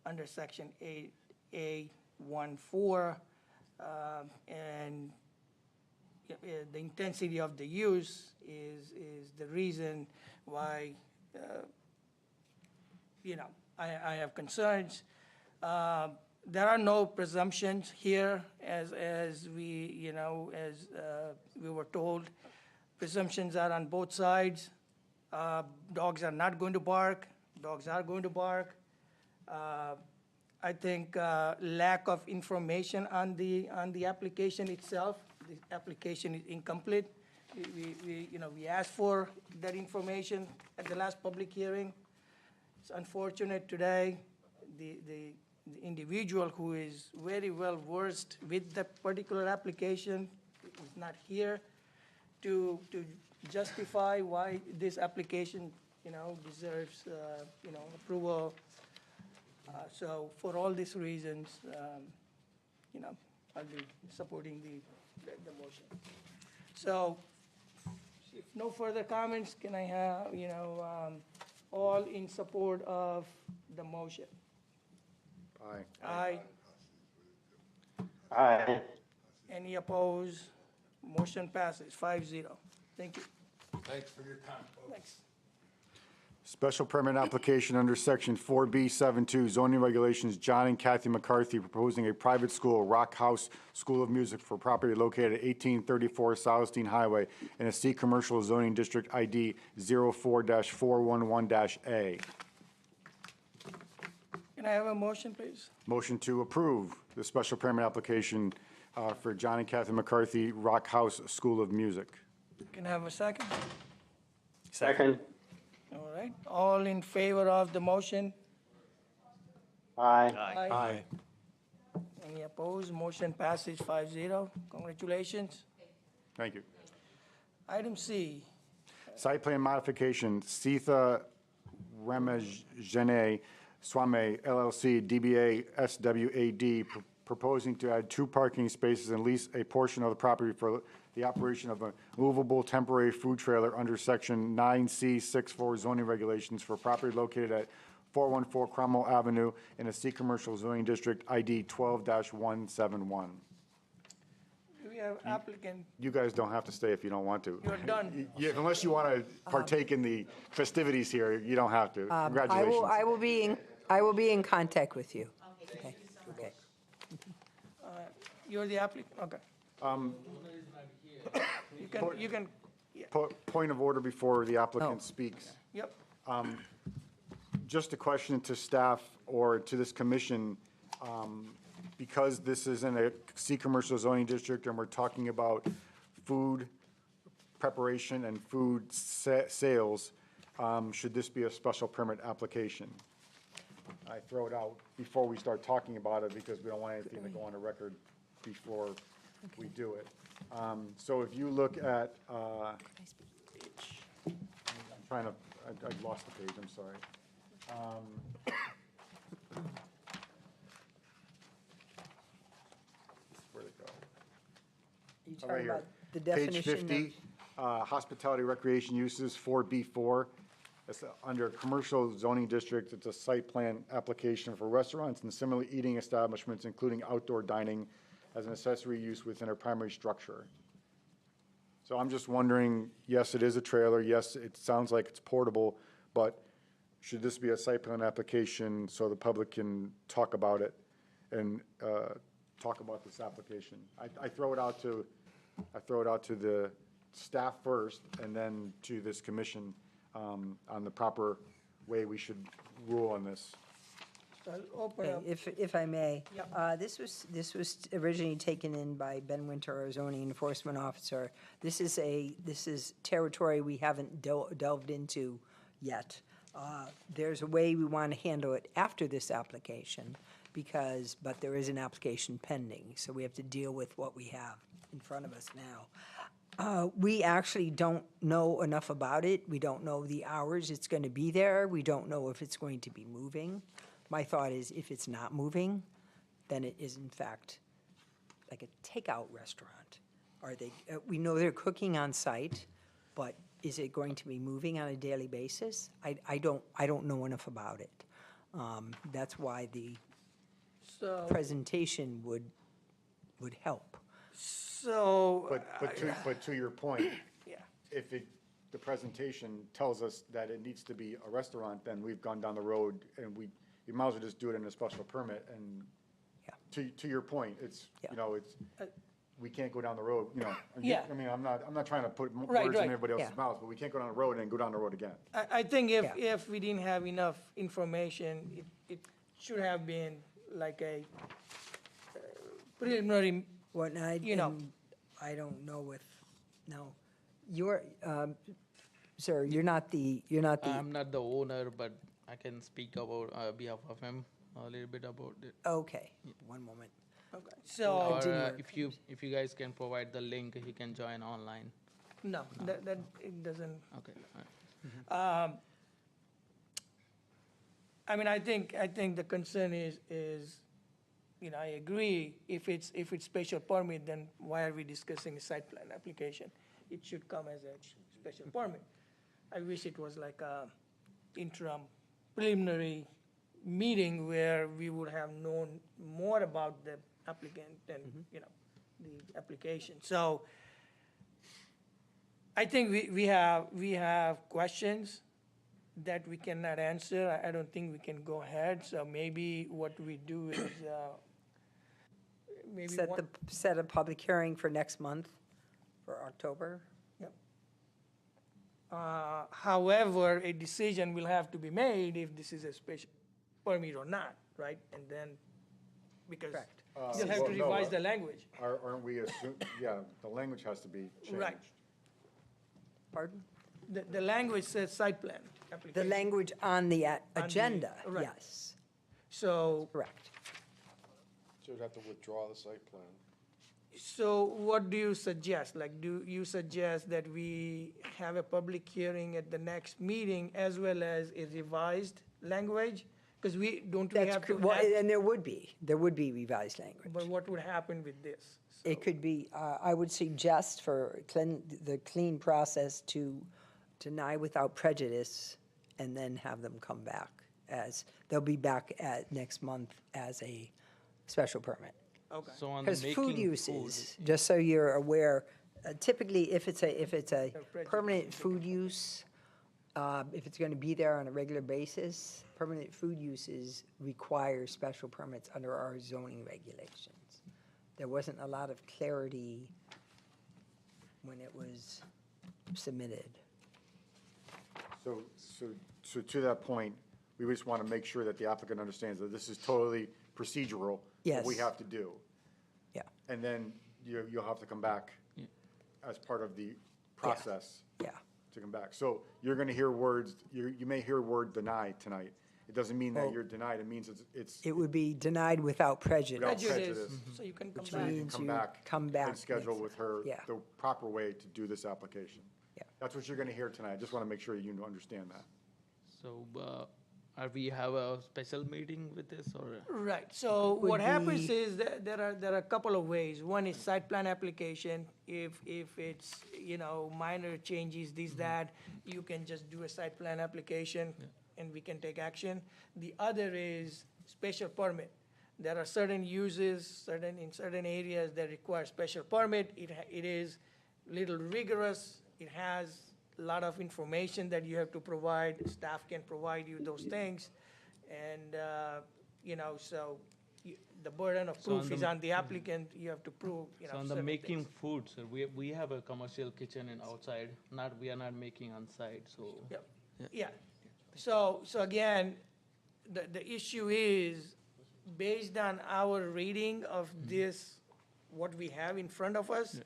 S3: under Section 8A14, and the intensity of the use is the reason why, you know, I have concerns. There are no presumptions here, as we, you know, as we were told. Presumptions are on both sides. Dogs are not going to bark. Dogs are going to bark. I think lack of information on the application itself. The application is incomplete. We asked for that information at the last public hearing. It's unfortunate today the individual who is very well versed with the particular application is not here to justify why this application, you know, deserves, you know, approval. So for all these reasons, you know, I'll be supporting the motion. So if no further comments, can I have, you know, all in support of the motion?
S4: Aye.
S3: Aye.
S2: Aye.
S3: Any opposed? Motion passes 5-0. Thank you.
S7: Thanks for your time, folks.
S3: Thanks.
S4: Special permit application under Section 4B72 zoning regulations, John and Kathy McCarthy proposing a private school, Rock House School of Music, for property located at 1834 Solstein Highway in a C Commercial Zoning District ID 04-411-A.
S3: Can I have a motion, please?
S4: Motion to approve the special permit application for John and Kathy McCarthy, Rock House School of Music.
S3: Can I have a second?
S2: Second.
S3: All right. All in favor of the motion?
S2: Aye.
S3: Aye. Any opposed? Motion passes 5-0. Congratulations.
S4: Thank you.
S3: Item C.
S4: Site plan modification, Sitha Ramajane Swame LLC, DBA SWAD, proposing to add 2 parking spaces and lease a portion of the property for the operation of a movable temporary food trailer under Section 9C64 zoning regulations for property located at 414 Cromwell Avenue in a C Commercial Zoning District ID 12-171.
S3: Do we have applicant?
S4: You guys don't have to stay if you don't want to.
S3: You're done.
S4: Unless you want to partake in the festivities here, you don't have to. Congratulations.
S5: I will be in contact with you. Okay. Okay.
S3: You're the applicant, okay. You can, yeah,
S4: Point of order before the applicant speaks.
S3: yep.
S4: Just a question to staff or to this commission, because this is in a C commercial zoning district and we're talking about food preparation and food sales, should this be a special permit application? I throw it out before we start talking about it because we don't want anything to go on the record before we do it. So if you look at, I'm trying to, I lost the page, I'm sorry. Where'd it go?
S5: You
S4: Oh, right
S5: talking
S4: here.
S5: about the
S4: Page
S5: definition of?
S4: 50, hospitality recreation uses, 4B4. It's under commercial zoning district, it's a site plan application for restaurants and similar eating establishments, including outdoor dining as an accessory use within a primary structure. So I'm just wondering, yes, it is a trailer, yes, it sounds like it's portable, but should this be a site plan application so the public can talk about it and talk about this application? I throw it out to the staff first and then to this commission on the proper way we should rule on this.
S3: I'll open
S5: Okay,
S3: up.
S5: if I may.
S3: Yep.
S5: This was originally taken in by Ben Winter, our zoning enforcement officer. This is territory we haven't delved into yet. There's a way we want to handle it after this application but there is an application pending, so we have to deal with what we have in front of us now. We actually don't know enough about it. We don't know the hours it's going to be there. We don't know if it's going to be moving. My thought is if it's not moving, then it is in fact like a takeout restaurant. We know they're cooking on site, but is it going to be moving on a daily basis? I don't know enough about it. That's why the
S3: So,
S5: presentation would help.
S3: so.
S4: But to your point,
S3: Yeah.
S4: if the presentation tells us that it needs to be a restaurant, then we've gone down the road and we might as well just do it in a special permit and to your point, it's, you know, it's, we can't go down the road, you know.
S3: Yeah.
S4: I mean, I'm not trying to put
S3: Right,
S4: words in
S3: right.
S4: everybody else's
S5: Yeah.
S4: mouth, but we can't go down the road and go down the road again.
S3: I think
S5: Yeah.
S3: if we didn't have enough information, it should have been like a preliminary,
S5: What I,
S3: You know.
S5: I don't know if, no. Sir, you're not the.
S16: I'm not the owner, but I can speak about behalf of him a little bit about it.
S5: Okay, one moment.
S3: okay, so,
S16: Or
S5: didn't work.
S16: if you guys can provide the link, he can join online.
S3: no, that, it doesn't.
S16: Okay. All right.
S3: I mean, I think the concern is, you know, I agree, if it's special permit, then why are we discussing a site plan application? It should come as a special permit. I wish it was like a interim preliminary meeting where we would have known more about the applicant and, you know, the application. So I think we have questions that we cannot answer. I don't think we can go ahead, so maybe what we do is, maybe
S5: Set a public hearing for next month, for October.
S3: Yep. However, a decision will have to be made if this is a special permit or not, right? And then, because
S5: Correct.
S3: you'll have to
S4: Well, no,
S3: revise the language.
S4: Aren't we yeah, the language has to be changed.
S3: Right.
S5: Pardon?
S3: The language says site plan
S5: The
S3: application.
S5: language on the agenda,
S3: right.
S5: yes,
S3: So,
S5: correct.
S11: So you'd have to withdraw the site plan.
S3: so what do you suggest? Like, do you suggest that we have a public hearing at the next meeting as well as a revised language? Because we have to
S5: Well,
S3: add,
S5: and there would be revised language.
S3: but what would happen with this?
S5: It could be, I would suggest for the clean process to deny without prejudice and then have them come back they'll be back at next month as a special permit.
S3: Okay.
S16: So on the
S5: Because
S16: making
S5: food uses, just so you're aware, typically if it's a permanent food use, if it's going to be there on a regular basis, permanent food uses require special permits under our zoning regulations. there wasn't a lot of clarity when it was submitted.
S4: So to that point, we just want to make sure that the applicant understands that this is totally procedural. What we
S5: Yes.
S4: have to do.
S5: Yeah.
S4: And then you'll have to come back as part of the process.
S5: Yeah.
S4: To come back. So you're going to hear words, you may hear word denied tonight. It doesn't mean that
S5: Well,
S4: you're denied, it means it's
S5: It would be denied without prejudice.
S4: without
S3: Prejudice,
S4: prejudice.
S3: so you can come
S4: Which
S3: back.
S4: means you
S5: Means
S4: can
S5: you come back
S4: and schedule
S5: next-
S4: with her
S5: yeah.
S4: the proper way to do this application.
S5: Yeah.
S4: That's what you're going to hear tonight. I just want to make sure you understand that.
S16: So, are we have a special meeting with this or?
S3: Right, so
S5: Would
S3: what happens
S5: be-
S3: is that there are a couple of ways. One is site plan application. If it's, minor changes, this, that, you can just do a site plan application and we can take action. The other is special permit. There are certain uses, in certain areas that require special permit. It is little rigorous. It has a lot of information that you have to provide. Staff can provide you those things. And, so the burden of
S16: So on
S3: proof
S16: the
S3: is on the applicant. You have to prove,
S16: So on the
S3: certain
S16: making
S3: things.
S16: food, sir, we have a commercial kitchen and outside, we are not making on site, so.
S3: Yep. Yeah. So again, the issue is, based on our reading of this, what we have in front of us,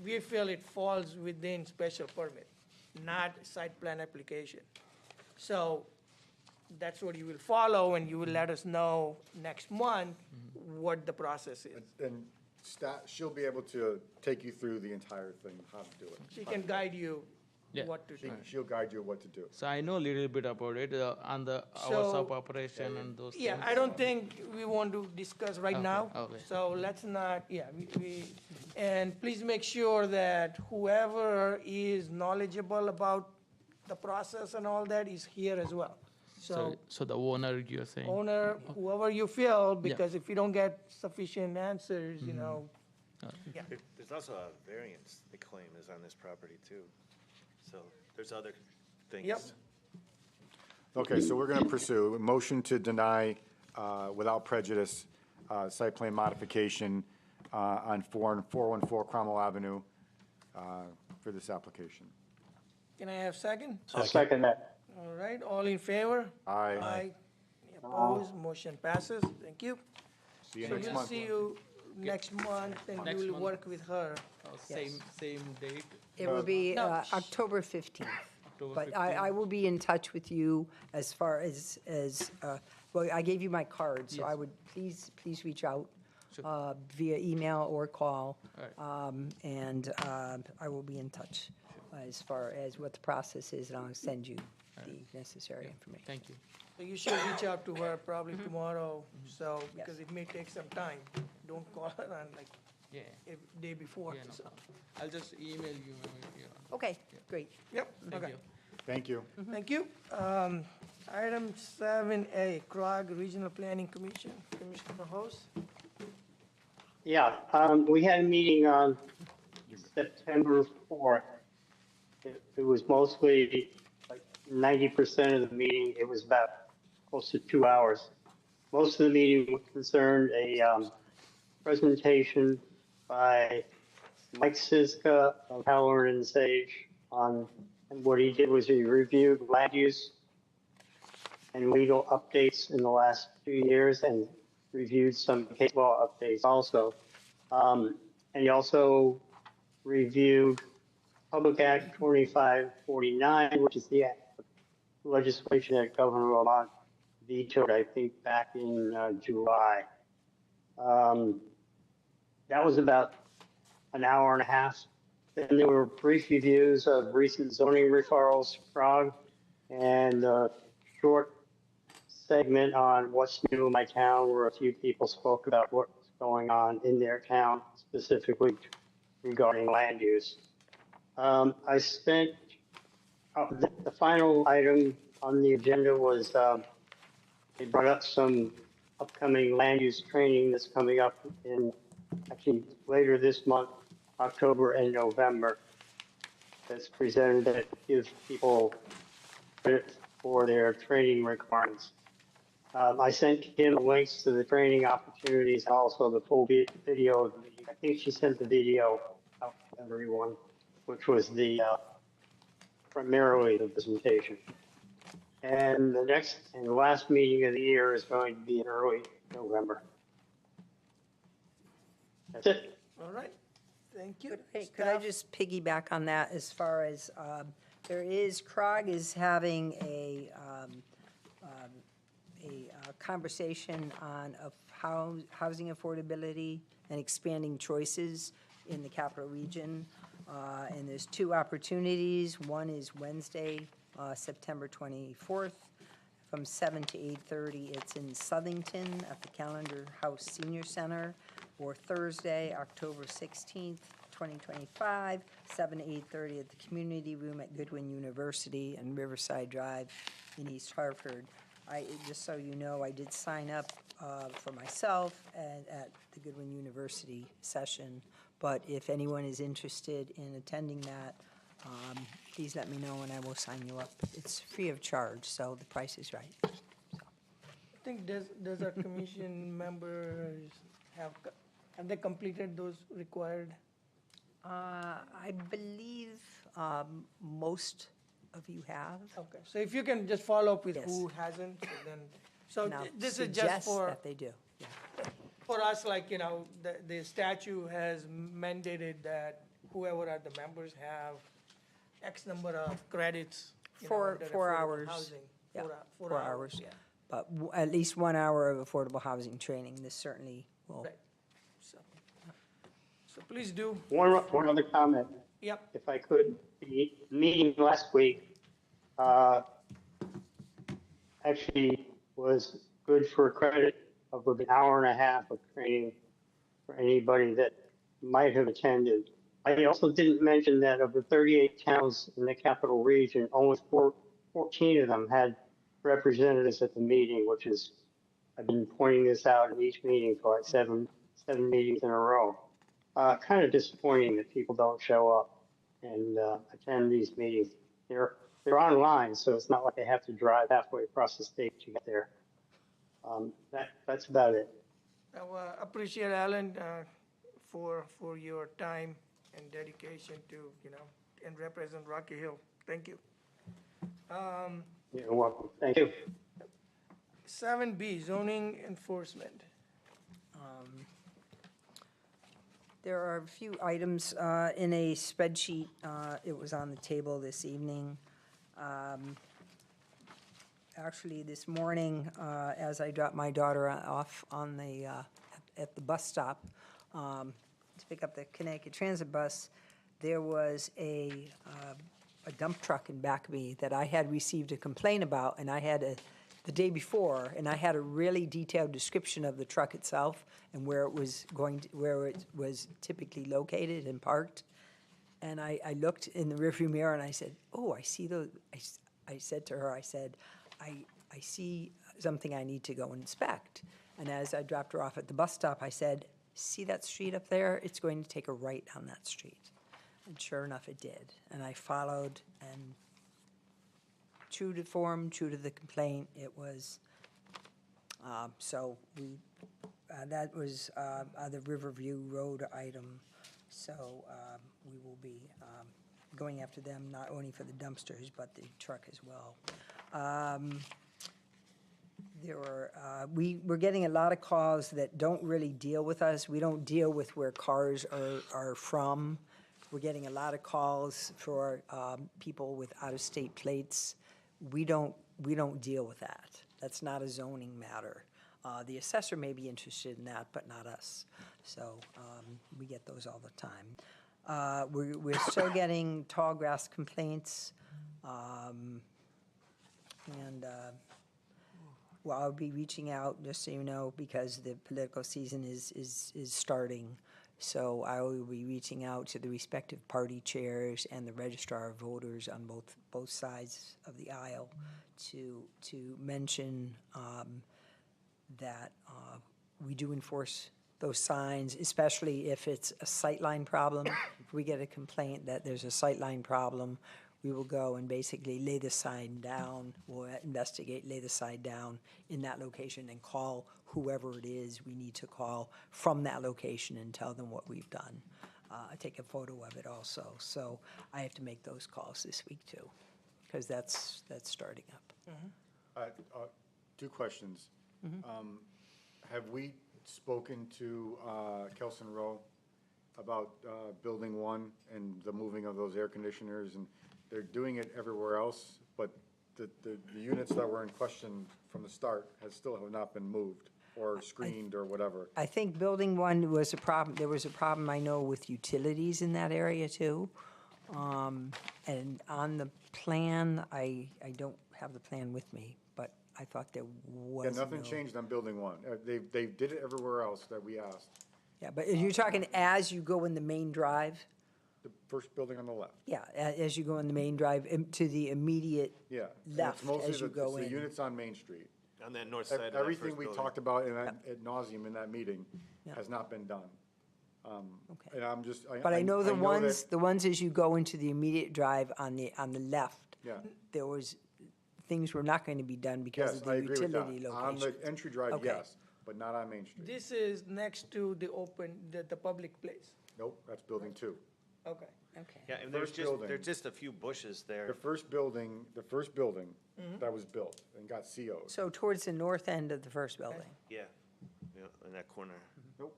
S3: we feel it falls within special permit, not site plan application. So that's what you will follow, and you will let us know next month what the process is.
S4: And she'll be able to take you through the entire thing, how to do it.
S3: She can guide you
S16: Yeah.
S3: what to do.
S4: She'll guide you what to do.
S16: So I know a little bit about it, on the hours
S3: So-
S16: of operation and those things.
S3: Yeah, I don't think we want to discuss right
S16: Okay,
S3: now.
S16: okay.
S3: So let's not, and please make sure that whoever is knowledgeable about the process and all that is here as well. So
S16: So the owner, you're saying?
S3: owner, whoever you feel, because if you don't get sufficient answers, yeah.
S12: There's also a variance they claim is on this property too. So there's other things.
S3: Yep.
S4: Okay, so we're going to pursue a motion to deny without prejudice site plan modification on 414 Cromwell Avenue for this application.
S3: Can I have second?
S2: I'll second that.
S3: All right, all in favor?
S4: Aye.
S3: Aye. Any Opposed, motion passes. Thank you.
S4: See you
S3: So
S4: next
S3: we'll
S4: month.
S3: see you next month, and
S16: Next
S3: you will
S16: month.
S3: work with her.
S16: Same date,
S5: It will be
S3: No.
S5: October 15th.
S16: October
S5: But
S16: 15th?
S5: I will be in touch with you as far as, well, I gave you my card, so I
S16: Yes.
S5: would, please reach out
S16: Sure.
S5: via email or call.
S16: All right.
S5: And I will be in touch as far as what the process is, and I'll send you the necessary information.
S16: Thank you.
S3: So you should reach out to her probably tomorrow, so, because it may take some time. Don't call her on like
S16: Yeah,
S3: day before.
S16: yeah, no
S3: so.
S16: problem. I'll just email you,
S5: Okay, great.
S3: Yep,
S16: Thank
S3: okay.
S16: you.
S4: Thank you.
S3: Thank you. Item 7A, CROG Regional Planning Commission, Commissioner Host.
S2: Yeah, we had a meeting on September 4th. It was mostly, like 90% of the meeting, it was about close to 2 hours. Most of the meeting concerned a presentation by Mike Siska of Halloran and Sage on, and what he did was he reviewed land use and legal updates in the last few years and reviewed some case law updates also. And he also reviewed Public Act 2549, which is the legislation that Governor Lamont vetoed, I think, back in July. That was about an hour and a half. Then there were brief reviews of recent zoning referrals, CROG, and a short segment on what's new in my town, where a few people spoke about what's going on in their town, specifically regarding land use. I spent, the final item on the agenda was, they brought up some upcoming land use training that's coming up in, actually later this month, October and November. That's presented that gives people credit for their training requirements. I sent Kim links to the training opportunities, also the full video of the meeting. I think she sent the video out to everyone, which was the primarily the presentation. And the next and last meeting of the year is going to be in early November. That's it.
S3: All right, thank you.
S5: Hey, could I just piggyback on that as far as, CROG is having a conversation on housing affordability and expanding choices in the capital region. And there's two opportunities. One is Wednesday, September 24th, from 7 to 8:30. It's in Southington at the Callender House Senior Center, or Thursday, October 16th, 2025, 7 to 8:30 at the Community Room at Goodwin University and Riverside Drive in East Hartford. Just so you know, I did sign up for myself at the Goodwin University session, but if anyone is interested in attending that, please let me know and I will sign you up. It's free of charge, so the price is right.
S3: I think does our commission members have they completed those required?
S5: I believe most of you have.
S3: Okay, so if you can just follow up with
S5: Yes.
S3: who hasn't, so then, so
S5: And I'll
S3: this is just
S5: suggest
S3: for,
S5: that they do. Yeah.
S3: for us, like, you know, the statute has mandated that whoever are the members have X number of credits. You know, under
S5: 4
S3: affordable
S5: hours.
S3: housing.
S5: Yeah,
S3: 4
S5: 4 hours.
S3: yeah.
S5: But at least 1 hour of affordable housing training, this certainly will.
S3: Right. So please do.
S2: One other comment,
S3: Yep.
S2: if I could. The meeting last week actually was good for a credit of an hour and a half of training for anybody that might have attended. I also didn't mention that of the 38 towns in the capital region, only 14 of them had representatives at the meeting, which is, I've been pointing this out in each meeting for like seven meetings in a row. Kind of disappointing that people don't show up and attend these meetings. They're online, so it's not like they have to drive halfway across the state to get there. That's about it.
S3: I appreciate Alan for your time and dedication to, you know, and represent Rocky Hill. Thank you.
S2: You're welcome. Thank you.
S3: 7B, zoning enforcement.
S5: There are a few items in a spreadsheet. It was on the table this evening. Actually, this morning, as I dropped my daughter off on at the bus stop to pick up the Connecticut Transit bus, there was a dump truck in back of me that I had received a complaint about, and I had the day before, and I had a really detailed description of the truck itself and where it was typically located and parked. And I looked in the rearview mirror and I said, "Oh, I see those." I said to her, I said, "I see something I need to go and inspect." And as I dropped her off at the bus stop, I said, "See that street up there? It's going to take a right on that street." And sure enough, it did. And I followed, and true to form, true to the complaint, it was, so that was the Riverview Road item. So we will be going after them, not only for the dumpsters, but the truck as well. We're getting a lot of calls that don't really deal with us. We don't deal with where cars are from. We're getting a lot of calls for people with out-of-state plates. We don't deal with that. That's not a zoning matter. The assessor may be interested in that, but not us. So we get those all the time. We're still getting tall grass complaints. Well, I'll be reaching out, just so you know, because the political season is starting. So I will be reaching out to the respective party chairs and the registrar of voters on both sides of the aisle to mention that we do enforce those signs, especially if it's a sightline problem. If we get a complaint that there's a sightline problem, we will go and basically lay the sign down, we'll investigate, lay the sign down in that location and call whoever it is we need to call from that location and tell them what we've done. Take a photo of it also. So I have to make those calls this week too, because that's starting up.
S4: Two questions. Have we spoken to Kelson Row about Building 1 and the moving of those air conditioners? And they're doing it everywhere else, but the units that were in question from the start still have not been moved or screened or whatever.
S5: I think Building 1 was a problem, there was a problem, I know, with utilities in that area too. And on the plan, I don't have the plan with me, but I thought there was
S4: Yeah, nothing
S5: no-
S4: changed on Building 1. They did it everywhere else that we asked.
S5: Yeah, but you're talking as you go in the main drive?
S4: The first building on the left.
S5: Yeah, as you go in the main drive, to the immediate
S4: Yeah. and it's
S5: left
S4: mostly
S5: as you
S4: the-
S5: go
S4: it's
S5: in.
S4: the units on Main Street.
S12: On that north side of that
S4: Everything
S12: first
S4: we
S12: building.
S4: talked about ad nauseum in that meeting has not been done.
S5: Okay.
S4: And I'm just,
S5: But I know the ones,
S4: that-
S5: the ones as you go into the immediate drive on the left.
S4: Yeah.
S5: There was, things were not going to be done because
S4: Yes,
S5: of
S4: I
S5: the
S4: agree with that.
S5: utility
S4: On the
S5: locations.
S4: entry drive,
S5: Okay.
S4: yes, but not on Main Street.
S3: This is next to the the public place.
S4: Nope, that's Building 2.
S3: Okay.
S5: Okay.
S12: Yeah, and
S4: First building.
S12: there's just a few bushes there.
S4: The first building that was built and got CO'd.
S5: So towards the north end of the first building.
S12: Yeah, yeah, in that corner.
S4: Nope.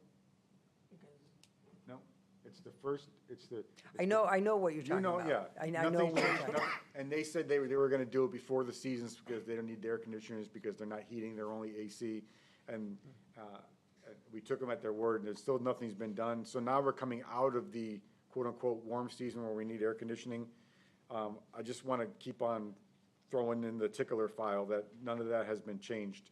S4: No, it's the first, it's the.
S5: I know what you're
S4: You
S5: talking
S4: know,
S5: about.
S4: yeah.
S5: I know
S4: Nothing
S5: what you're
S4: changed,
S5: talking
S4: no-
S5: about.
S4: And they said they were gonna do it before the seasons because they don't need the air conditioners because they're not heating, they're only AC. And we took them at their word and there's still nothing's been done. So now we're coming out of the quote-unquote warm season where we need air conditioning. I just wanna keep on throwing in the tickler file that none of that has been changed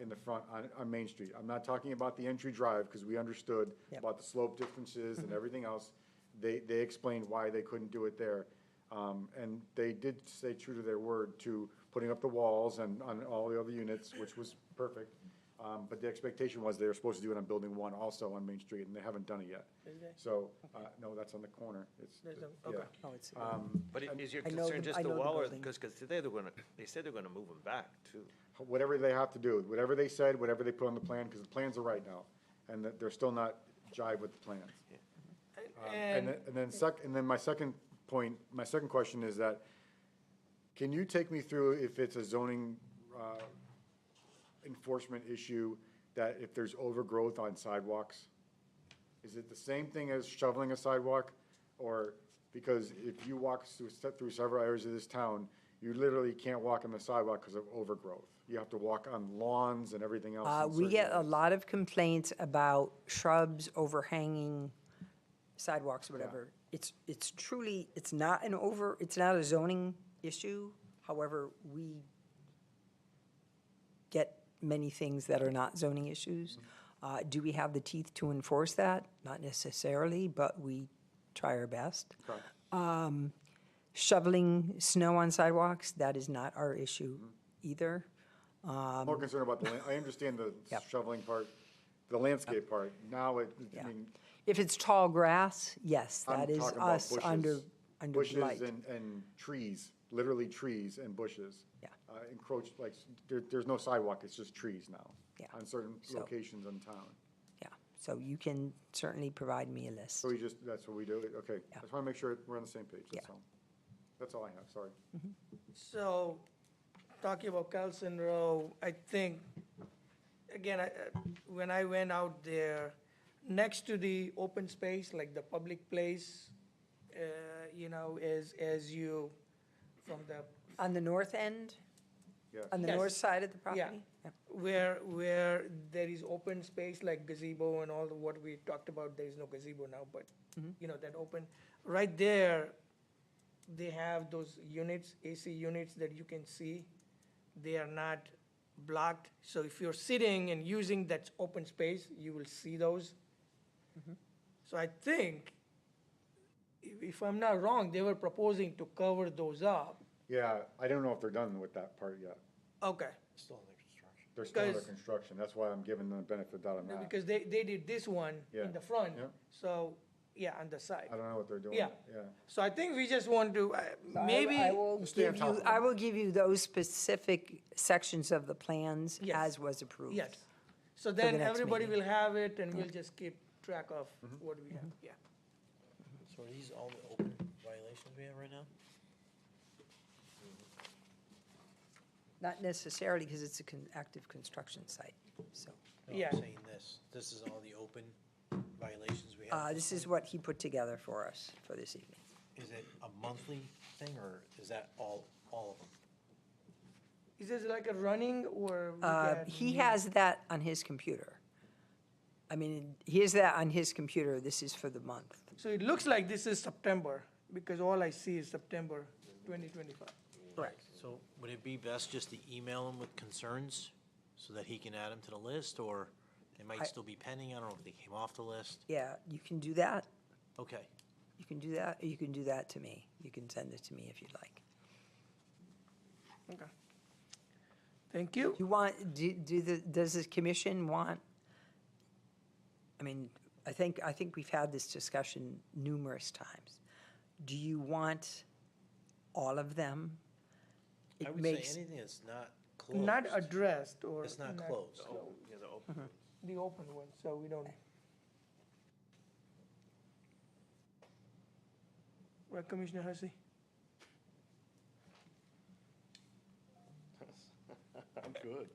S4: in the front on Main Street. I'm not talking about the entry drive, because we understood
S5: Yep.
S4: about the slope differences and everything else. They explained why they couldn't do it there. And they did stay true to their word to putting up the walls and on all the other units, which was perfect. But the expectation was they were supposed to do it on Building 1 also on Main Street, and they haven't done it yet.
S3: Is they?
S4: So, no, that's on the corner. It's,
S3: There's a-
S4: yeah.
S3: okay.
S5: Oh, it's,
S12: But is your
S5: I know
S12: concern
S5: the-
S12: just
S5: I
S12: the
S5: know the
S12: wall, or,
S5: building.
S12: because they said they're gonna move them back too.
S4: Whatever they have to do, whatever they said, whatever they put on the plan, because the plans are right now, and that they're still not jive with the plans.
S3: And
S4: And then my second question is that, can you take me through if it's a zoning enforcement issue, that if there's overgrowth on sidewalks? Is it the same thing as shoveling a sidewalk? Or, because if you walk through several areas of this town, you literally can't walk on the sidewalk because of overgrowth. You have to walk on lawns and everything else. in
S5: we
S4: certain
S5: get a
S4: areas.
S5: lot of complaints about shrubs overhanging sidewalks, or whatever. It's truly, it's not a zoning issue. However, we get many things that are not zoning issues. Do we have the teeth to enforce that? Not necessarily, but we try our best.
S4: Correct.
S5: Shoveling snow on sidewalks, that is not our issue either.
S4: More concerned about I understand the
S5: Yep.
S4: shoveling part, the landscape part. Now
S5: Yeah.
S4: I mean,
S5: If it's tall grass, yes,
S4: I'm
S5: that is
S4: talking about
S5: us
S4: bushes.
S5: under blight.
S4: Bushes and trees, literally trees and bushes.
S5: Yeah.
S4: Encroach, like, there's no sidewalk, it's just trees now.
S5: Yeah.
S4: On certain
S5: So-
S4: locations in town.
S5: Yeah, so you can certainly provide me a list.
S4: So that's what we do, okay.
S5: Yeah.
S4: I just want to make sure we're on the same page, that's
S5: Yeah.
S4: all. That's all I have, sorry.
S3: so, talking about Carlson Row, I think, again, when I went out there, next to the open space, like the public place, as you, from the
S5: On the north end,
S4: Yes.
S5: on the
S3: Yes.
S5: north side of the property?
S3: Yeah. where there is open space like gazebo and all what we talked about, there is no gazebo now, but, that open, right there, they have those units, AC units that you can see. They are not blocked, so if you're sitting and using that open space, you will see those. So I think, if I'm not wrong, they were proposing to cover those up.
S4: Yeah, I don't know if they're done with that part yet.
S3: Okay.
S6: Still under construction.
S4: They're still under
S3: Because-
S4: construction, that's why I'm giving them the benefit of the doubt on that.
S3: Because they did this one
S4: Yeah,
S3: in the front.
S4: yeah.
S3: So yeah, on the side.
S4: I don't know what they're doing.
S3: Yeah.
S4: Yeah.
S3: So I think we just want to, maybe,
S5: I will
S4: Stay on
S5: give
S4: top
S5: you,
S4: of it.
S5: I will give you those specific sections of the plans
S3: Yes.
S5: as was approved.
S3: yes. So
S5: the
S3: then
S5: next
S3: everybody
S5: meeting.
S3: will have it, and we'll just keep track of what we have, yeah.
S6: So are these all the open violations we have right now?
S5: Not necessarily because it's an active construction site, so.
S6: No,
S3: Yeah.
S6: I'm saying this is all the open violations we have.
S5: This is what he put together for us for this evening.
S6: Is it a monthly thing, or is that all of them?
S3: Is this like a running or? we get
S5: He
S3: new-
S5: has that on his computer. I mean, he has that on his computer, this is for the month.
S3: So it looks like this is September, because all I see is September 2025.
S5: Correct.
S6: So would it be best just to email him with concerns so that he can add them to the list, or they might still be pending? I don't know if they came off the list.
S5: Yeah, you can do that.
S6: Okay.
S5: You can do that, or you can do that to me. You can send it to me if you'd like.
S3: Okay. Thank you.
S5: You want, does the commission want, I mean, I think we've had this discussion numerous times. Do you want all of them?
S6: I
S5: It
S6: would say
S5: makes,
S6: anything that's not closed.
S3: Not addressed or.
S6: It's not closed.
S12: Yeah, the open.
S3: The open one, so we don't. Right, Commissioner Hussey?
S10: I'm good.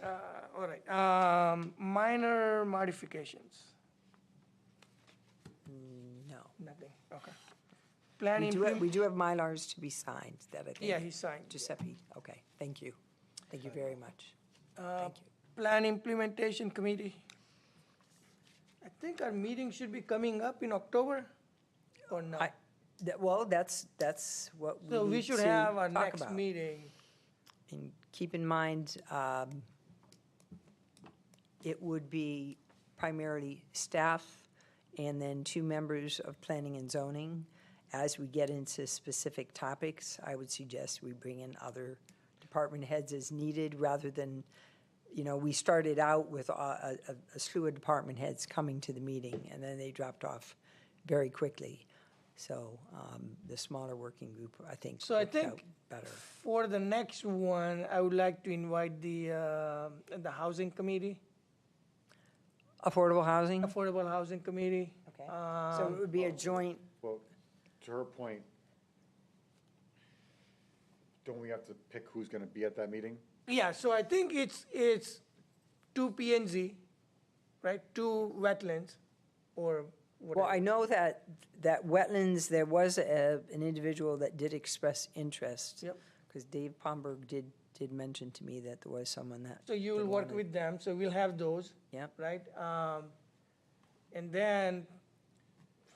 S3: All right, minor modifications,
S5: no.
S3: nothing, okay.
S5: We
S3: Planning,
S5: do have Mylars to be signed that I think.
S3: yeah, he signed.
S5: Giuseppe, okay, thank you. Thank you very much. Thank you.
S3: Plan Implementation Committee. I think our meeting should be coming up in October, or no?
S5: Well, that's what
S3: So
S5: we
S3: we
S5: need
S3: should
S5: to
S3: have our
S5: talk
S3: next
S5: about.
S3: meeting.
S5: And keep in mind, it would be primarily staff and then 2 members of planning and zoning. As we get into specific topics, I would suggest we bring in other department heads as needed, rather than, we started out with a slew of department heads coming to the meeting, and then they dropped off very quickly. So the smaller working group, I think,
S3: So I
S5: worked out
S3: think
S5: better.
S3: for the next one, I would like to invite the Housing Committee,
S5: Affordable housing?
S3: Affordable Housing Committee.
S5: Okay. So it would be a joint,
S4: Well, to her point, don't we have to pick who's gonna be at that meeting?
S3: Yeah, so I think it's 2 P&Z, right, 2 wetlands, or
S5: well, I
S3: whatever.
S5: know that wetlands, there was an individual that did express interest.
S3: Yep.
S5: Because Dave Pomberg did mention to me that there was someone that.
S3: So you will
S5: that
S3: work
S5: wanted-
S3: with them, so we'll have those.
S5: Yep.
S3: Right? And then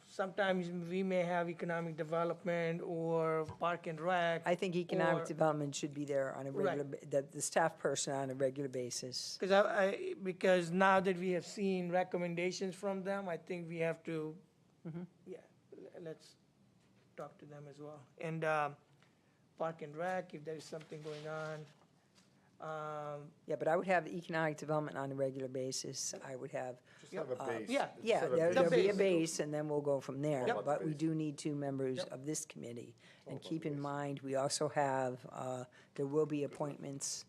S3: sometimes we may have economic development or park and rec.
S5: I think economic
S3: or-
S5: development should be there on a
S3: Right.
S5: regular, the staff person on a regular basis.
S3: Because because now that we have seen recommendations from them, I think we have to, yeah, let's talk to them as well. And park and rec, if there is something going on.
S5: Yeah, but I would have economic development on a regular basis. I would have.
S4: Just have a base.
S3: yeah.
S5: Yeah,
S4: Set a
S5: there'll be a
S3: base.
S5: base, and then we'll go from there.
S3: Yep.
S5: But we do need 2 members of this committee. And keep in mind, we also have, there will be appointments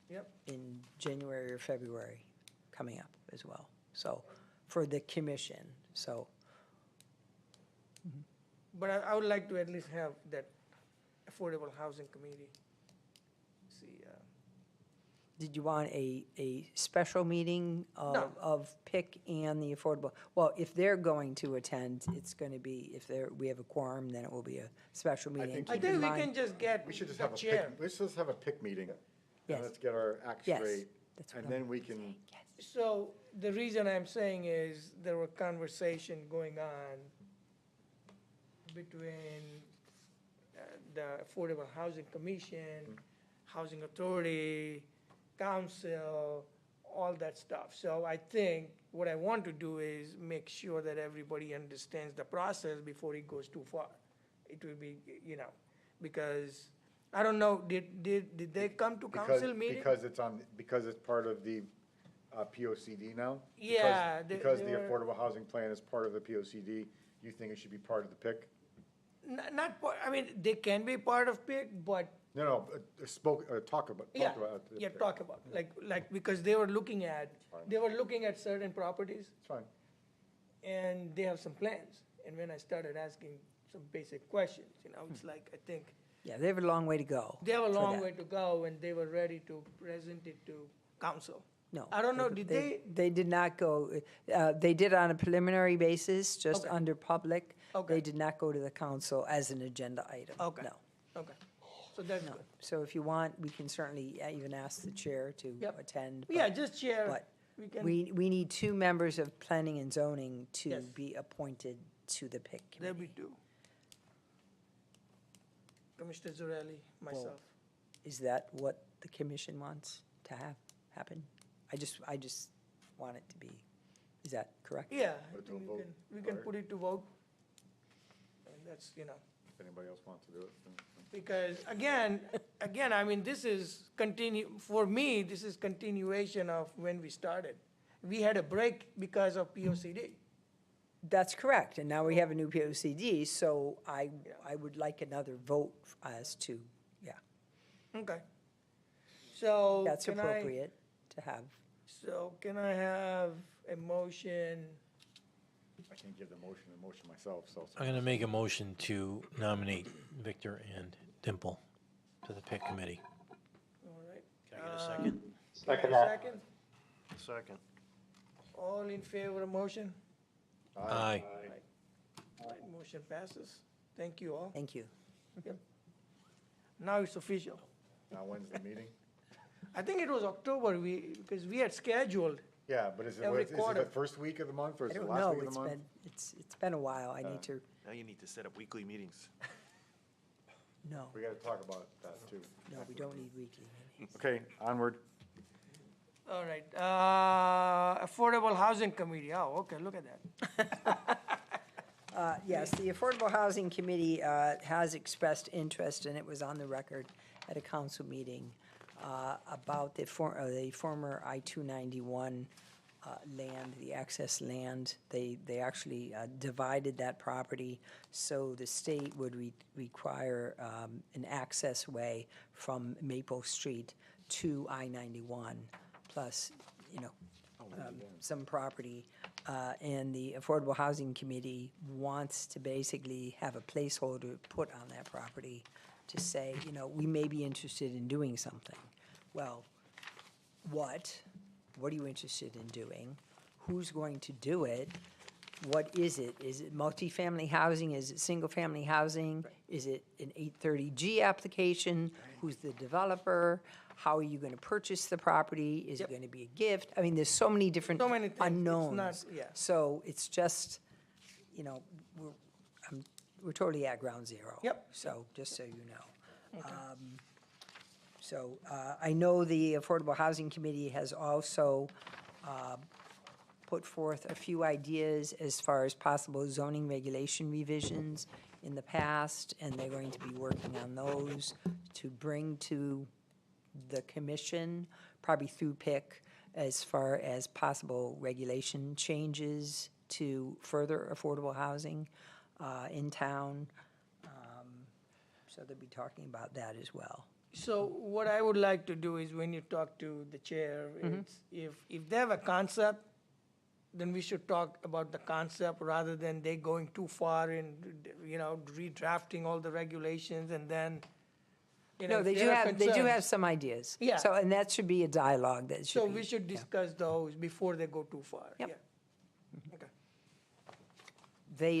S3: Yep.
S5: in January or February coming up as well. So, for the commission, so.
S3: But I would like to at least have that Affordable Housing Committee. See,
S5: Did you want a special meeting
S3: No.
S5: of PIC and the affordable? Well, if they're going to attend, it's going to be, if we have a quorum, then it will be a special meeting.
S4: think
S3: I
S5: Keep in
S3: think we
S5: mind-
S3: can just get
S4: We should just
S3: the
S4: have a
S3: chair.
S4: pick, let's just have a pick meeting.
S5: Yes.
S4: And let's get our act
S5: Yes,
S4: straight.
S5: that's what
S4: And then we can,
S3: So the reason I'm saying is there were conversation going on between the Affordable Housing Commission, Housing Authority, Council, all that stuff. So I think what I want to do is make sure that everybody understands the process before it goes too far. It will be, because, I don't know, did they come to
S4: because,
S3: council meeting?
S4: because it's part of the POCD now?
S3: Yeah,
S4: Because the
S3: they were-
S4: affordable housing plan is part of the POCD, you think it should be part of the PIC?
S3: Not, I mean, they can be part of PIC, but
S4: No, talk about
S3: yeah,
S4: the
S3: yeah,
S4: PIC.
S3: talk about, like, because they were looking at certain properties,
S4: It's fine.
S3: and they have some plans. And when I started asking some basic questions, it's like, I think
S5: Yeah, they have a long way to go.
S3: they have a
S5: for
S3: long
S5: that.
S3: way to go, and they were ready to present it to council.
S5: No.
S3: I don't know, did they?
S5: They did not go, they did on a preliminary basis, just
S3: Okay.
S5: under public.
S3: Okay.
S5: They did not go to the council as an agenda item.
S3: Okay.
S5: No.
S3: Okay, so that's good.
S5: So if you want, we can certainly even ask the chair to
S3: Yep.
S5: attend.
S3: Yeah,
S5: but-
S3: just share.
S5: But
S3: We can,
S5: we need 2 members of planning and zoning to
S3: Yes.
S5: be appointed to the PIC
S3: there we
S5: committee.
S3: do. Commissioner Zarelli, myself.
S5: Is that what the commission wants to have happen? I just want it to be, is that correct?
S3: Yeah, I
S4: Put it to
S3: think
S4: a vote.
S3: we can
S4: Alright.
S3: put it to vote. And that's,
S4: If anybody else wants to do it, then.
S3: because again, I mean, this is for me, this is continuation of when we started. We had a break because of POCD.
S5: That's correct, and now we have a new POCD, so I would like another vote as to, yeah,
S3: Okay. So.
S5: that's
S3: can I-
S5: appropriate to have.
S3: So can I have a motion?
S4: I can't give the motion myself, so.
S6: I'm going to make a motion to nominate Victor and Dimple to the PIC committee.
S3: All right.
S6: Can I get a second?
S2: Second that.
S3: Second?
S10: Second.
S3: All in favor of motion?
S6: Aye.
S3: All right, motion passes. Thank you all.
S5: Thank you.
S3: Now it's official.
S4: Now, when's the meeting?
S3: I think it was October, because we had scheduled.
S4: Yeah, but is it
S3: Every
S4: is it
S3: quarter.
S4: the first week of the month, or
S5: I
S4: is it the
S5: don't
S4: last
S5: know,
S4: week of the month?
S5: it's been a while, I need to,
S12: Now you need to set up weekly meetings.
S5: no,
S4: We gotta talk about that, too.
S5: no, we don't need weekly meetings.
S4: Okay, onward.
S3: All right, Affordable Housing Committee, oh, okay, look at that.
S5: Yes, the Affordable Housing Committee has expressed interest, and it was on the record at a council meeting, about the former I-291 land, the access land. They actually divided that property, so the state would require an access way from Maple Street to I-91, plus, some property. And the Affordable Housing Committee wants to basically have a placeholder put on that property to say, we may be interested in doing something. Well, what? What are you interested in doing? Who's going to do it? What is it? Is it multifamily housing? Is it single-family housing? Is it an 830G application? Who's the developer? How are you going to purchase the property? Is it going to be a gift? I mean, there's so many different
S3: So many things. It's not-
S5: unknowns.
S3: yeah.
S5: So it's just, we're totally at ground zero.
S3: Yep.
S5: So, just so you know. So I know the Affordable Housing Committee has also put forth a few ideas as far as possible zoning regulation revisions in the past, and they're going to be working on those to bring to the commission, probably through PIC, as far as possible regulation changes to further affordable housing in town. So they'll be talking about that as well.
S3: So what I would like to do is when you talk to the chair, it's if they have a concept, then we should talk about the concept rather than they going too far in, redrafting all the regulations and then,
S5: No,
S3: if
S5: they
S3: there
S5: do
S3: are
S5: have,
S3: concerns.
S5: some ideas.
S3: Yeah.
S5: So, and that should be a dialogue that should
S3: So
S5: be.
S3: we should discuss those before they go too far.
S5: Yep.
S3: Yeah. Okay.
S5: They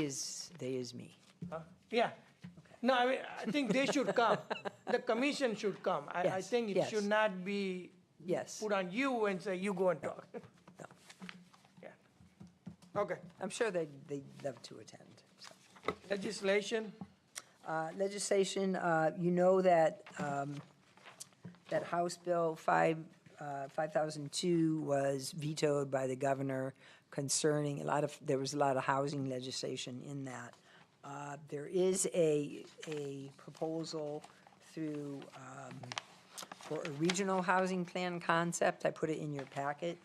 S5: is me.
S3: Huh? Yeah. No, I mean, I think they should come. The commission should come. I
S5: Yes,
S3: think it
S5: yes.
S3: should not be
S5: Yes.
S3: put on you and say, you go and talk.
S5: No.
S3: Yeah. Okay.
S5: I'm sure they'd love to attend. so.
S3: Legislation,
S5: Legislation, you know that, that House Bill 5002 was vetoed by the governor concerning there was a lot of housing legislation in that. There is a proposal through, for a regional housing plan concept. I put it in your packet.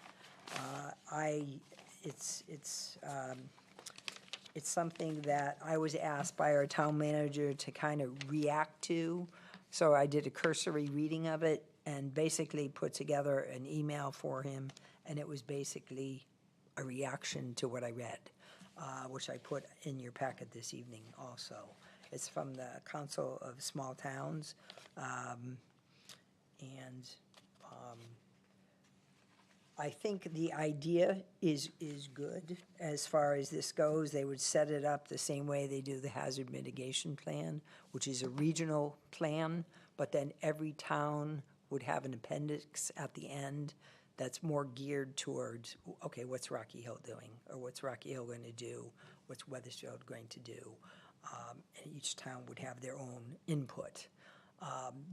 S5: It's something that I was asked by our town manager to kind of react to. So I did a cursory reading of it and basically put together an email for him. And it was basically a reaction to what I read, which I put in your packet this evening also. It's from the Council of Small Towns. I think the idea is good as far as this goes. They would set it up the same way they do the hazard mitigation plan, which is a regional plan, but then every town would have an appendix at the end that's more geared towards, okay, what's Rocky Hill doing? Or what's Rocky Hill going to do? What's Weathersfield going to do? And each town would have their own input.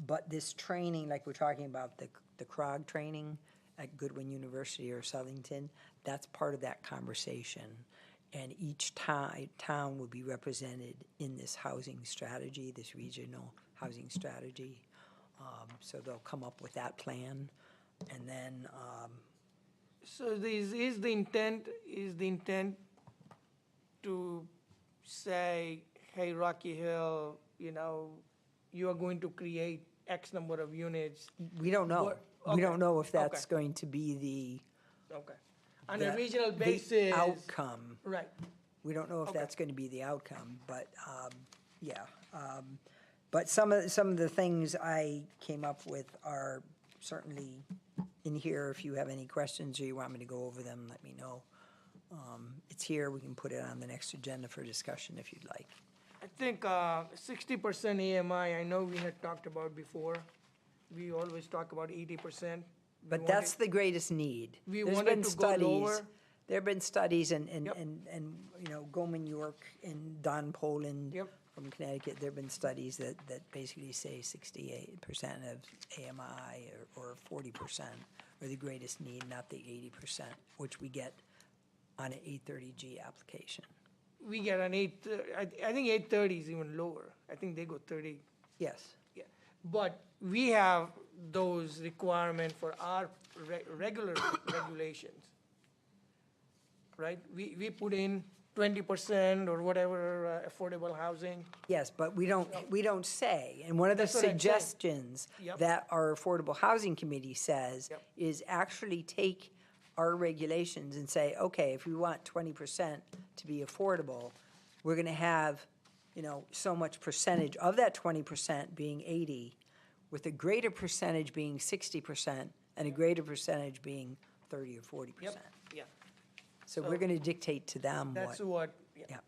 S5: But this training, like we're talking about, the CROG training at Goodwin University or Southington, that's part of that conversation. And each town would be represented in this housing strategy, this regional housing strategy. So they'll come up with that plan. And then,
S3: So is the intent to say, hey, Rocky Hill, you are going to create X number of units?
S5: we don't know.
S3: What-
S5: We don't
S3: okay,
S5: know if that's
S3: okay.
S5: going to be
S3: Okay. On a
S5: the-
S3: regional
S5: the
S3: basis.
S5: outcome.
S3: Right.
S5: We don't know if
S3: Okay.
S5: that's going to be the outcome, but, yeah. But some of the things I came up with are certainly in here. If you have any questions or you want me to go over them, let me know. It's here, we can put it on the next agenda for discussion if you'd like.
S3: I think 60% AMI, I know we had talked about before. We always talk about 80%.
S5: But that's the greatest need.
S3: We
S5: There's
S3: wanted
S5: been
S3: to go
S5: studies.
S3: lower.
S5: There have been studies and,
S3: Yep.
S5: Goldman York and Don Poland
S3: Yep.
S5: from Connecticut, there have been studies that basically say 68% of AMI or 40% are the greatest need, not the 80%, which we get on an 830G application.
S3: We get an 8, I think 830 is even lower. I think they go 30.
S5: Yes.
S3: Yeah. But we have those requirements for our regular regulations. Right? We put in 20% or whatever affordable housing.
S5: Yes, but we don't say, and one of the
S3: That's what I'm saying.
S5: suggestions
S3: Yep.
S5: that our Affordable Housing Committee says
S3: Yep.
S5: is actually take our regulations and say, okay, if we want 20% to be affordable, we're gonna have, so much percentage of that 20% being 80, with a greater percentage being 60% and a greater percentage being 30 or 40%.
S3: Yeah.
S5: So we're gonna dictate to them
S3: That's
S5: what,
S3: what, yeah.
S5: yeah.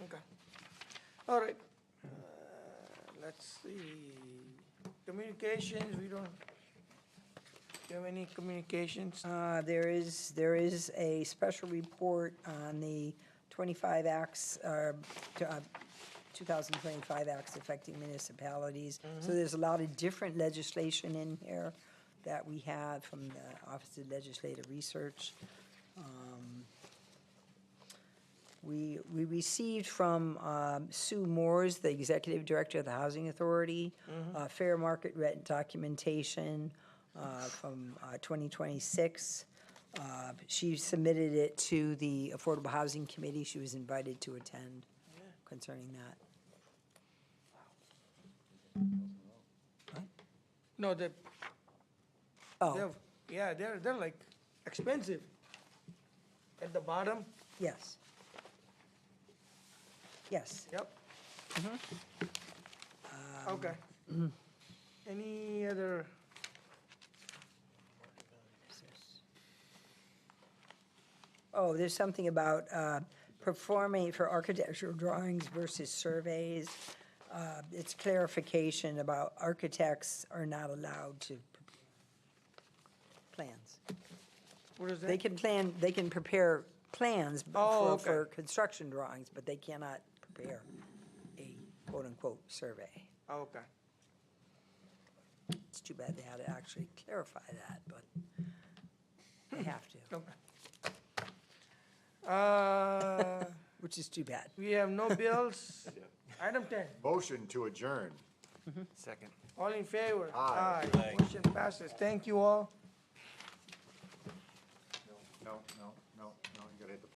S3: Okay. All right. Let's see. Communications, we don't, do you have any communications?
S5: There is a special report on the 25 acts, 2025 acts affecting municipalities. So there's a lot of different legislation in here that we have from the Office of Legislative Research. We received from Sue Moores, the Executive Director of the Housing Authority, fair market rent documentation from 2026. She submitted it to the Affordable Housing Committee. She was invited to attend concerning that.
S3: No,
S5: Oh,
S3: they're like expensive. At the bottom,
S5: yes. Yes.
S3: yep. Okay. Any other?
S5: Oh, there's something about performing for architectural drawings versus surveys. It's clarification about architects are not allowed to plans.
S3: What is that?
S5: They can prepare plans
S3: Oh, okay.
S5: for construction drawings, but they cannot prepare a quote-unquote survey.
S3: Oh, okay.
S5: It's too bad they had to actually clarify that, but they have to,
S3: Okay.
S5: which is too bad.
S3: We have no bills. Item 10,
S4: Motion to adjourn.
S12: Second.
S3: all in favor?
S4: Aye.
S3: Motion passes. Thank you all.
S4: no, you gotta hit the